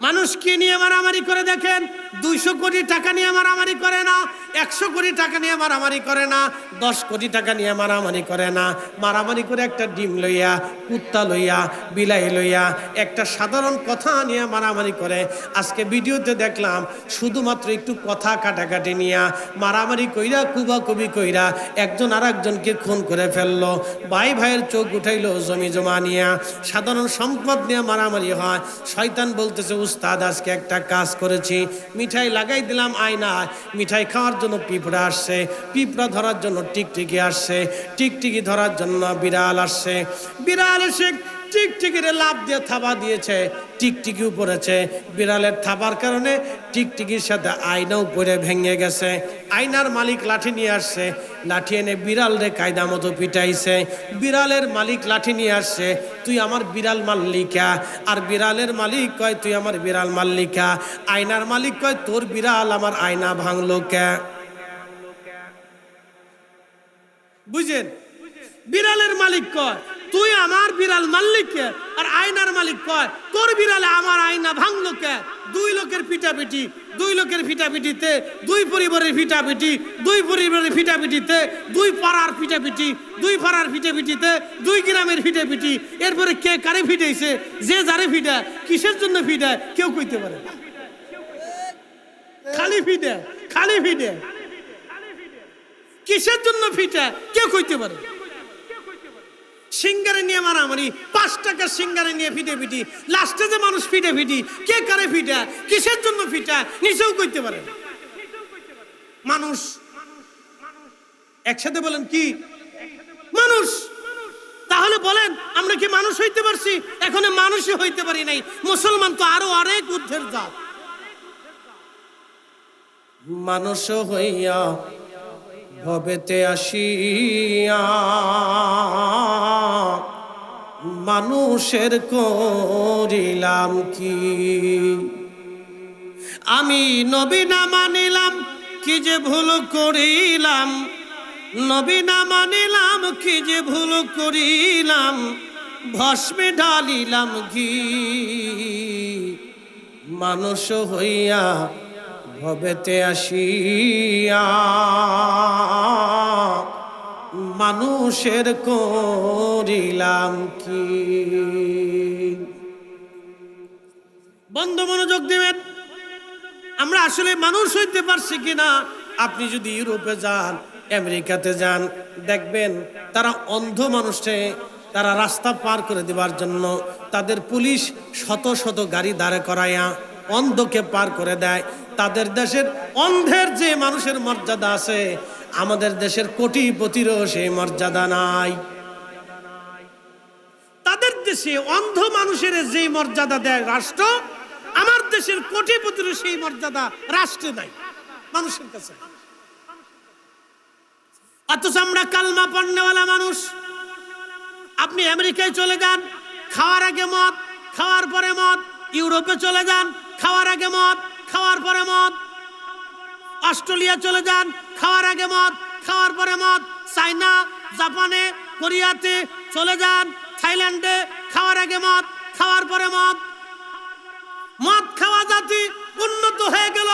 মানুষ কি নিয়ে মারামারি করে দেখেন। 200 কোটি টাকা নিয়ে মারামারি করে না, 100 কোটি টাকা নিয়ে মারামারি করে না, 10 কোটি টাকা নিয়ে মারামারি করে না। মারামারি করে একটা ডিম লইয়া, কুত্তা লইয়া, বিলাই লইয়া, একটা সাধারণ কথা নিয়ে মারামারি করে। আজকে ভিডিওতে দেখলাম শুধুমাত্র একটু কথা কাটাকাটি নিয়ে মারামারি কইরা, কুবাকুবি কইরা একজন আর একজনকে খুন করে ফেললো। ভাই ভাইয়ের চোখ উঠাইলো জমি জমা নিয়ে, সাধারণ সম্পদ নিয়ে মারামারি হয়। শয়তান বলতেছে, উস্তাদ আজকে একটা কাজ করেছি। মিঠাই লাগাই দিলাম আয়নায়, মিঠাই খাওয়ার জন্য পিঁপড়া আসছে, পিঁপড়া ধরার জন্য টিকটিকি আসছে, টিকটিকি ধরার জন্য বিড়াল আসছে। বিড়াল এসে টিকটিকিরে লাফ দিয়ে থাবা দিয়েছে, টিকটিকি উপরেছে। বিড়ালের থাবার কারণে টিকটিকির সাথে আয়নাও পড়ে ভেঙে গেছে। আয়নার মালিক লাঠি নিয়ে আসছে, লাঠি এনে বিড়াল রে কায়দা মতো পিটাইছে। বিড়ালের মালিক লাঠি নিয়ে আসছে, তুই আমার বিড়াল মাল্লিকা। আর বিড়ালের মালিক কয়, তুই আমার বিড়াল মাল্লিকা। আয়নার মালিক কয়, তোর বিড়াল আমার আয়না ভাঙলো কে? বুঝেন? বিড়ালের মালিক কয়, তুই আমার বিড়াল মালিক কে? আর আয়নার মালিক কয় তোর বিড়ালে আমার আয়না ভাঙলো কে? দুই লোকের পিটাপিটি, দুই লোকের পিটাপিটিতে, দুই পরিবারের পিটাপিটি, দুই পরিবারের পিটাপিটিতে, দুই পাড়ার পিটাপিটি, দুই পাড়ার পিটাপিটিতে, দুই গ্রামের পিটাপিটি। এরপরে কে কারে ফিটাইছে, যে যারে ফিটায়, কিসের জন্য ফিটায় কেউ কইতে পারে না। খালি ফিটে, খালি ফিটে, কিসের জন্য ফিটে কেউ কইতে পারে। সিঙ্গারে নিয়ে মারামারি, 5 টাকার সিঙ্গারে নিয়ে ফিটে ফিটি, লাস্টে যে মানুষ ফিটে ফিটি, কে কারে ফিটে, কিসের জন্য ফিটে নিজেও কইতে পারে। মানুষ একসাথে বলেন কি মানুষ? তাহলে বলেন আমরা কি মানুষ হইতে পারছি? এখনো মানুষই হইতে পারি নাই। মুসলমান তো আরো অনেক ঊর্ধ্বের জাত। মানুষ হইয়া ভবেতে আসিয়া মানুষের করিলাম কি? আমি নবী না মানিলাম কি যে ভুল করিলাম, নবী না মানিলাম কি যে ভুল করিলাম, ভস্মে ঢালিলাম ঘি। মানুষ হইয়া ভবেতে আসিয়া মানুষের করিলাম কি? বন্ধু মনোযোগ দিবেন, আমরা আসলে মানুষ হইতে পারছি কিনা। আপনি যদি ইউরোপে যান, আমেরিকাতে যান, দেখবেন তারা অন্ধ মানুষে তারা রাস্তা পার করে দেওয়ার জন্য তাদের পুলিশ শত শত গাড়ি দাঁড়ে করাইয়া অন্ধকে পার করে দেয়। তাদের দেশের অন্ধের যে মানুষের মর্যাদা আছে, আমাদের দেশের কোটিপতিরও সেই মর্যাদা নাই। তাদের দেশে অন্ধ মানুষের যে মর্যাদা দেয় রাষ্ট্র, আমার দেশের কোটিপতিরও সেই মর্যাদা রাষ্ট্রে নাই, মানুষের কাছে। অথচ আমরা কালমা পড়নেওয়ালা মানুষ। আপনি আমেরিকায় চলে যান, খাওয়ার আগে মদ, খাওয়ার পরে মদ। ইউরোপে চলে যান, খাওয়ার আগে মদ, খাওয়ার পরে মদ। অস্ট্রেলিয়া চলে যান, খাওয়ার আগে মদ, খাওয়ার পরে মদ। চায়না, জাপানে, কোরিয়াতে চলে যান, থাইল্যান্ডে খাওয়ার আগে মদ, খাওয়ার পরে মদ। মদ খাওয়া জাতি উন্নত হয়ে গেল,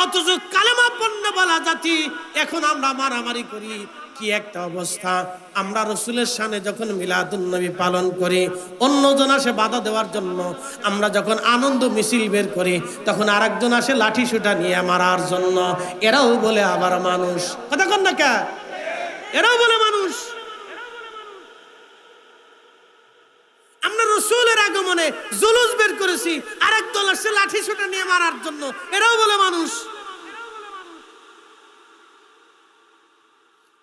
অথচ কালেমা পণ্য বলা জাতি এখন আমরা মারামারি করি। কি একটা অবস্থা! আমরা রসুলের সামনে যখন মিলাদুন নবী পালন করি, অন্যজন আসে বাধা দেওয়ার জন্য। আমরা যখন আনন্দ মিছিল বের করি, তখন আরেকজন আসে লাঠি সুটা নিয়ে মারার জন্য। এরাও বলে আবার মানুষ। কথা কন না কে? এরাও বলে মানুষ। আমরা রসুলের আগমনে জুলুস বের করেছি, আরেক দল আসছে লাঠি সুটা নিয়ে মারার জন্য। এরাও বলে মানুষ।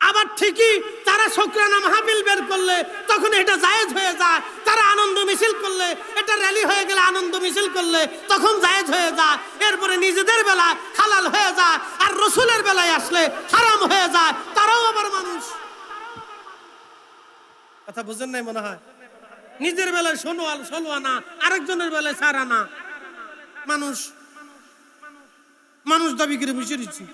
আবার ঠিকই তারা শুকরানা মাহফিল বের করলে তখন এটা জায়েজ হয়ে যায়। তারা আনন্দ মিছিল করলে, এটা র্যালি হয়ে গেলে আনন্দ মিছিল করলে তখন জায়েজ হয়ে যায়। এরপরে নিজেদের বেলায় হালাল হয়ে যায়, আর রসুলের বেলায় আসলে হারাম হয়ে যায়। তারাও আবার মানুষ। কথা বুঝেন নাই মনে হয়? নিজের বেলায় 16 আনা, আরেকজনের বেলায় 4 আনা। মানুষ মানুষ দাবি করে বসে দিচ্ছি।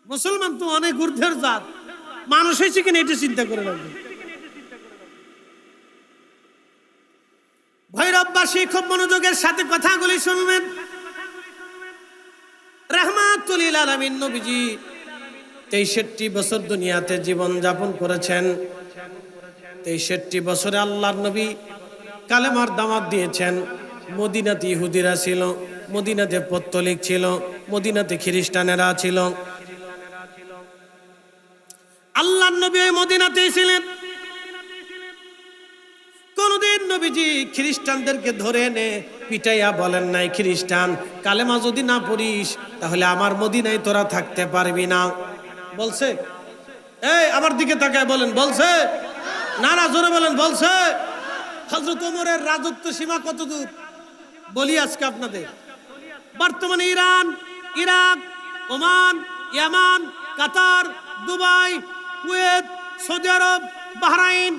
মুসলমান তো অনেক ঊর্ধ্বের জাত। মানুষ হয়েছে কিনা এটা চিন্তা করে রাখবে। ভৈরববাসী খুব মনোযোগের সাথে কথাগুলি শুনবেন। রাহমাতুল লিল আলামিন নবীজি 63 বছর দুনিয়াতে জীবন যাপন করেছেন। 63 বছরে আল্লাহর নবী কালেমার দাওয়াত দিয়েছেন। মদিনাতে ইহুদিরা ছিল, মদিনাতে পত্তলিক ছিল, মদিনাতে খ্রিস্টানেরা ছিল। আল্লাহর নবী ওই মদিনাতেই ছিলেন। কোনদিন নবীজি খ্রিস্টানদেরকে ধরে এনে পিটাইয়া বলেন নাই, খ্রিস্টান কালেমা যদি না পড়িস তাহলে আমার মদিনায় তোরা থাকতে পারবি না। বলছে? এই আমার দিকে তাকায় বলেন, বলছে? না না, জোরে বলেন, বলছে? হযরত ওমরের রাজত্ব সীমা কত দূর বলি আজকে আপনাদের। বর্তমানে ইরান, ইরাক, ওমান, ইয়ামান, কাতার, দুবাই, কুয়েত, সৌদি আরব, বাহরাইন,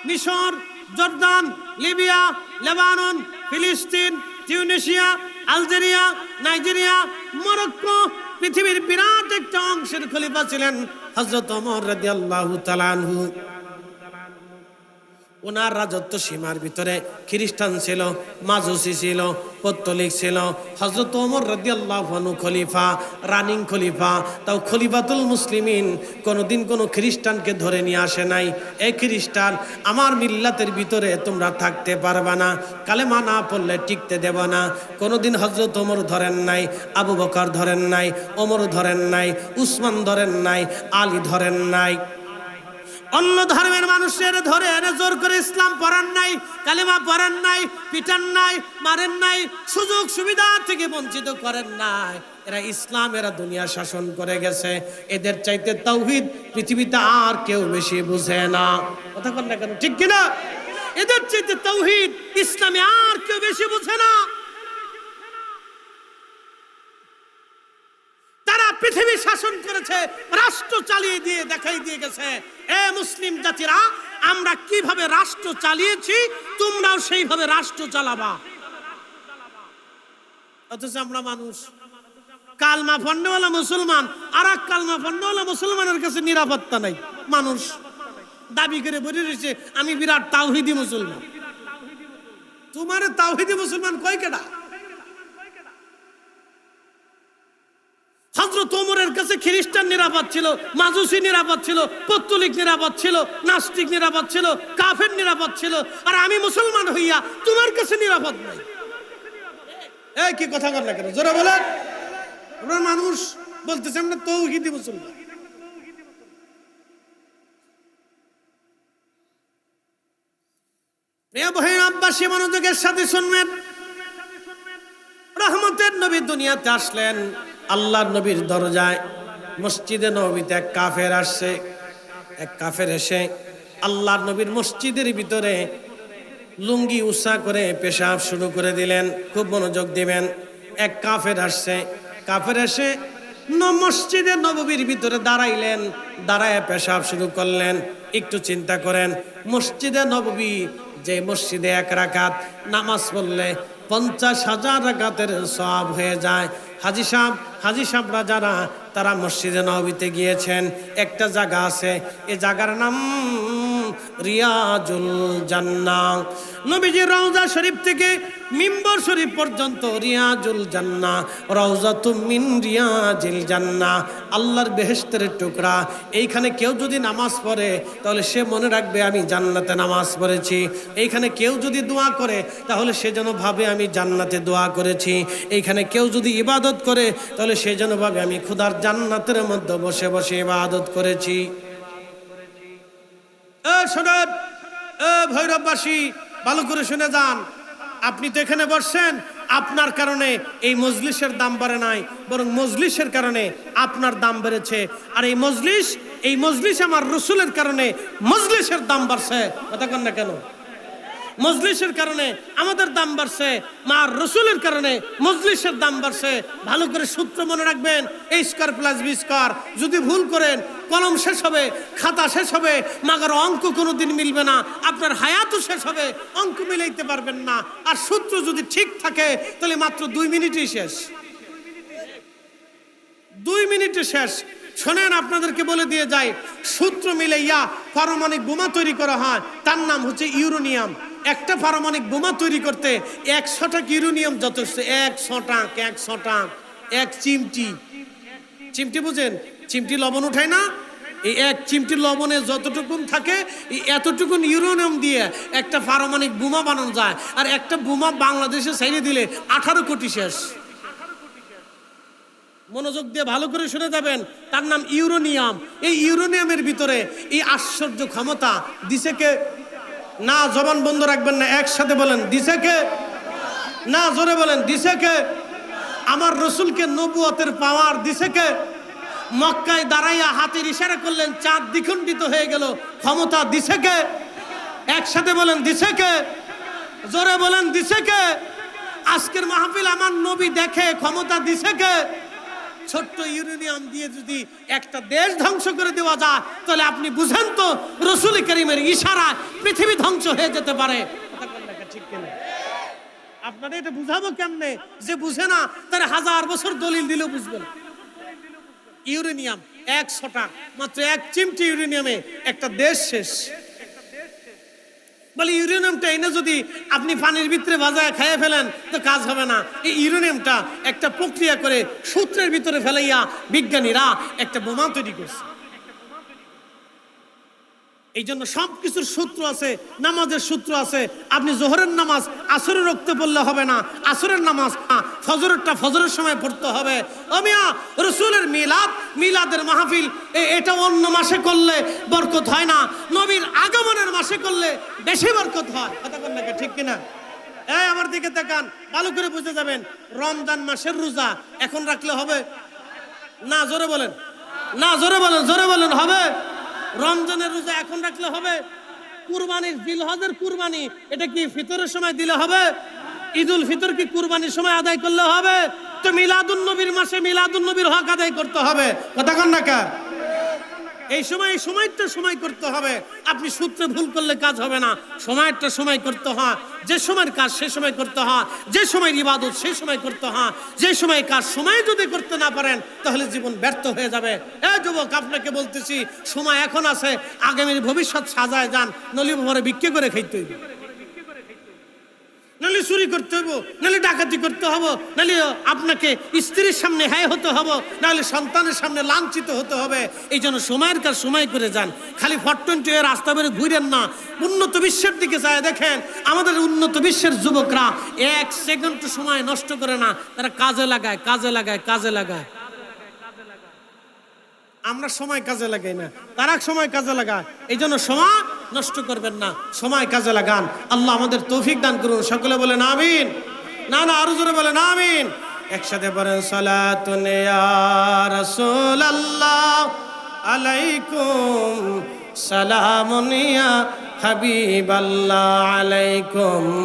মিশর, জর্দান, লিবিয়া, লেবানন, ফিলিস্তিন, টিউনিশিয়া, আলজেরিয়া, নাইজেরিয়া, মরক্কো, পৃথিবীর বিরাট একটা অংশের খলিফা ছিলেন হযরত ওমর রাদিয়াল্লাহু তাআলা আনহু। ওনার রাজত্ব সীমার ভিতরে খ্রিস্টান ছিল, মাজুসি ছিল, পত্তলিক ছিল। হযরত ওমর রাদিয়াল্লাহু আনহু খলিফা, রানিং খলিফা, তাও খলিফাতুল মুসলিমিন, কোনোদিন কোনো খ্রিস্টানকে ধরে নিয়ে আসে নাই। এই খ্রিস্টান, আমার মিল্লাতের ভিতরে তোমরা থাকতে পারবা না, কালেমা না পড়লে টিকতে দেব না। কোনোদিন হযরত ওমর ধরেন নাই, আবু বকর ধরেন নাই, ওমর ধরেন নাই, উসমান ধরেন নাই, আলী ধরেন নাই। অন্য ধর্মের মানুষের ধরে এনে জোর করে ইসলাম পড়ান নাই, কালেমা পড়ান নাই, পিটান নাই, মারেন নাই, সুযোগ সুবিধা থেকে বঞ্চিত করেন নাই। এরা ইসলাম, এরা দুনিয়া শাসন করে গেছে। এদের চাইতে তাওহীদ পৃথিবীতে আর কেউ বেশি বুঝে না। কথা বল না কেন, ঠিক কিনা? এদের চাইতে তাওহীদ ইসলামে আর কেউ বেশি বুঝে না। পৃথিবী শাসন করেছে, রাষ্ট্র চালিয়ে দিয়ে দেখাই দিয়ে গেছে, এ মুসলিম জাতিরা, আমরা কিভাবে রাষ্ট্র চালিয়েছি, তোমরাও সেইভাবে রাষ্ট্র চালাবা। অথচ আমরা মানুষ, কালমা পড়নেওয়ালা মুসলমান আর এক কালমা পড়নেওয়ালা মুসলমানের কাছে নিরাপত্তা নাই। মানুষ দাবি করে বলে রয়েছে আমি বিরাট তাওহীদি মুসলমান। তোমার তাওহীদি মুসলমান কয় কেডা? হযরত ওমরের কাছে খ্রিস্টান নিরাপদ ছিল, মাজুসি নিরাপদ ছিল, পত্তলিক নিরাপদ ছিল, নাস্তিক নিরাপদ ছিল, কাফের নিরাপদ ছিল, আর আমি মুসলমান হইয়া তোমার কাছে নিরাপদ নাই। এই কি কথা বল না কেন, জোরে বলেন। আমরা মানুষ বলতেছে আমরা তাওহীদি মুসলমান। প্রিয় ভাই, আব্বাসী মনোযোগের সাথে শুনবেন। রহমতের নবী দুনিয়াতে আসলেন, আল্লাহর নবীর দরজায় মসজিদে নববীতে এক কাফের আসছে। এক কাফের এসে আল্লাহর নবীর মসজিদের ভিতরে লুঙ্গি উঁচা করে পেশাব শুরু করে দিলেন। খুব মনোযোগ দিবেন। এক কাফের আসছে, কাফের এসে মসজিদে নববীর ভিতরে দাঁড়াইলেন, দাঁড়ায় পেশাব শুরু করলেন। একটু চিন্তা করেন, মসজিদে নববী, যে মসজিদে এক রাকাত নামাজ পড়লে 50,000 রাকাতের সওয়াব হয়ে যায়। হাজি সাহেবরা যারা, তারা মসজিদে নববীতে গিয়েছেন, একটা জায়গা আছে, এই জায়গার নাম রিয়াজুল জান্নাহ। নবীজি রওজা শরীফ থেকে মিম্বর শরীফ পর্যন্ত রিয়াজুল জান্নাহ, রওজাতুম মিন রিয়াজিল জান্নাহ, আল্লাহর বেহেশতের টুকরা। এইখানে কেউ যদি নামাজ পড়ে তাহলে সে মনে রাখবে আমি জান্নাতে নামাজ পড়েছি। এইখানে কেউ যদি দোয়া করে তাহলে সে যেন ভাবে আমি জান্নাতে দোয়া করেছি। এইখানে কেউ যদি ইবাদত করে তাহলে সে যেন ভাবে আমি খোদার জান্নাতের মধ্যে বসে বসে ইবাদত করেছি। শোনেন, ভৈরববাসী, ভালো করে শুনে যান। আপনি তো এখানে বসছেন, আপনার কারণে এই মজলিসের দাম বাড়ে নাই, বরং মজলিসের কারণে আপনার দাম বেড়েছে। আর এই মজলিস আমার রসুলের কারণে মজলিসের দাম বাড়ছে। কথা কন না কেন? মজলিসের কারণে আমাদের দাম বাড়ছে, মা রসুলের কারণে মজলিসের দাম বাড়ছে। ভালো করে সূত্র মনে রাখবেন, a square plus B square. যদি ভুল করেন কলম শেষ হবে, খাতা শেষ হবে, মাগার অঙ্ক কোনোদিন মিলবে না। আপনার হায়াতও শেষ হবে, অঙ্ক মিলাইতে পারবেন না। আর সূত্র যদি ঠিক থাকে তাহলে মাত্র 2 মিনিটই শেষ। 2 মিনিটে শেষ। শোনেন, আপনাদেরকে বলে দিয়ে যায়, সূত্র মিলাইয়া পারমাণবিক বোমা তৈরি করা হয়, তার নাম হচ্ছে ইউরেনিয়াম। একটা পারমাণবিক বোমা তৈরি করতে 100 টাকা ইউরেনিয়াম যথেষ্ট। 100 টাকা, এক চিমটি বুঝেন? চিমটি লবণ উঠায় না, এই এক চিমটি লবণে যতটুকুন থাকে এতটুকুন ইউরেনিয়াম দিয়ে একটা পারমাণবিক বোমা বানানো যায়। আর একটা বোমা বাংলাদেশে ছেড়ে দিলে 18 কোটি শেষ। মনোযোগ দিয়ে ভালো করে শুনে যাবেন, তার নাম ইউরেনিয়াম। এই ইউরেনিয়ামের ভিতরে এই আশ্চর্য ক্ষমতা দিছে কে? না, জবান বন্ধ রাখবেন না, একসাথে বলেন দিছে কে? না, জোরে বলেন দিছে কে? আমার রসুলকে নবুয়তের পাওয়ার দিছে কে? মক্কায় দাঁড়াইয়া হাতের ইশারা করলেন, চাঁদ দ্বিখণ্ডিত হয়ে গেল। ক্ষমতা দিছে কে? একসাথে বলেন দিছে কে? জোরে বলেন দিছে কে? আজকের মাহফিল আমার নবী দেখে, ক্ষমতা দিছে কে? ছোট্ট ইউরেনিয়াম দিয়ে যদি একটা দেশ ধ্বংস করে দেওয়া যায় তাহলে আপনি বুঝেন তো রসুল করিমের ইশারায় পৃথিবী ধ্বংস হয়ে যেতে পারে। ঠিক কিনা? আপনাদের এটা বুঝাবো কেমনে? যে বুঝে না তার 1000 বছর দলিল দিলেও বুঝবে না। ইউরেনিয়াম 100 টাকা, মাত্র 1 চিমটি ইউরেনিয়ামে একটা দেশ শেষ। বলে ইউরেনিয়ামটা এনে যদি আপনি পানির ভিতরে ভাজায় খাইয়ে ফেলেন তো কাজ হবে না। এই ইউরেনিয়ামটা একটা প্রক্রিয়া করে সূত্রের ভিতরে ফেলাইয়া বিজ্ঞানীরা একটা বোমা তৈরি করছে। এই জন্য সবকিছুর সূত্র আছে, নামাজের সূত্র আছে। আপনি জোহরের নামাজ আসরে রক্তে পড়লে হবে না, আসরের নামাজ ফজরেরটা ফজরের সময় পড়তে হবে। ও মিয়া, রসুলের মিলাদ, মিলাদের মাহফিল এটা অন্য মাসে করলে বরকত হয় না, নবীর আগমনের মাসে করলে বেশি বরকত হয়। কথা বল না, ঠিক কিনা? এই আমার দিকে তাকান, ভালো করে বুঝে যাবেন। রমজান মাসের রোজা এখন রাখলে হবে না? জোরে বলেন না, জোরে বলেন, জোরে বলেন, হবে? রমজানের রোজা এখন রাখলে হবে? কুরবানির জিলহজের কুরবানি এটা কি ফিতরের সময় দিলে হবে? ঈদুল ফিতর কি কুরবানির সময় আদায় করলে হবে? তো মিলাদুন নবীর মাসে মিলাদুন নবীর হক আদায় করতে হবে। কথা কন না কা? এই সময়টা সময় করতে হবে। আপনি সূত্রে ভুল করলে কাজ হবে না। সময়টা সময় করতে হয়, যে সময়ের কাজ সে সময় করতে হয়, যে সময় ইবাদত সেই সময় করতে হয়, যে সময় কাজ সময় যদি করতে না পারেন তাহলে জীবন ব্যর্থ হয়ে যাবে। যুবক, আপনাকে বলতেছি সময় এখন আছে, আগামীর ভবিষ্যৎ সাজায় যান, নলি ভরে বিক্রি করে খাইতে হইবে, নাহলে চুরি করতে হইব, নাহলে ডাকাতি করতে হবে, নাহলে আপনাকে স্ত্রীর সামনে হ্যায় হতে হবে, নাহলে সন্তানের সামনে লাঞ্ছিত হতে হবে। এই জন্য সময়ের কাজ সময় করে যান। খালি 420 এর রাস্তা বের ঘুরেন না। উন্নত বিশ্বের দিকে যায় দেখেন, আমাদের উন্নত বিশ্বের যুবকরা 1 সেকেন্ড সময় নষ্ট করে না, তারা কাজে লাগায়, কাজে লাগায়, কাজে লাগায়। আমরা সময় কাজে লাগাই না, তারা সময় কাজে লাগায়। এই জন্য সময় নষ্ট করবেন না, সময় কাজে লাগান। আল্লাহ আমাদের তৌফিক দান করুন। সকলে বলেন আমিন। না না, আরো জোরে বলেন আমিন। একসাথে বলেন সালাতুন ইয়া রাসূলুল্লাহ আলাইকুম সালামুন ইয়া হাবিবাল্লাহ আলাইকুম।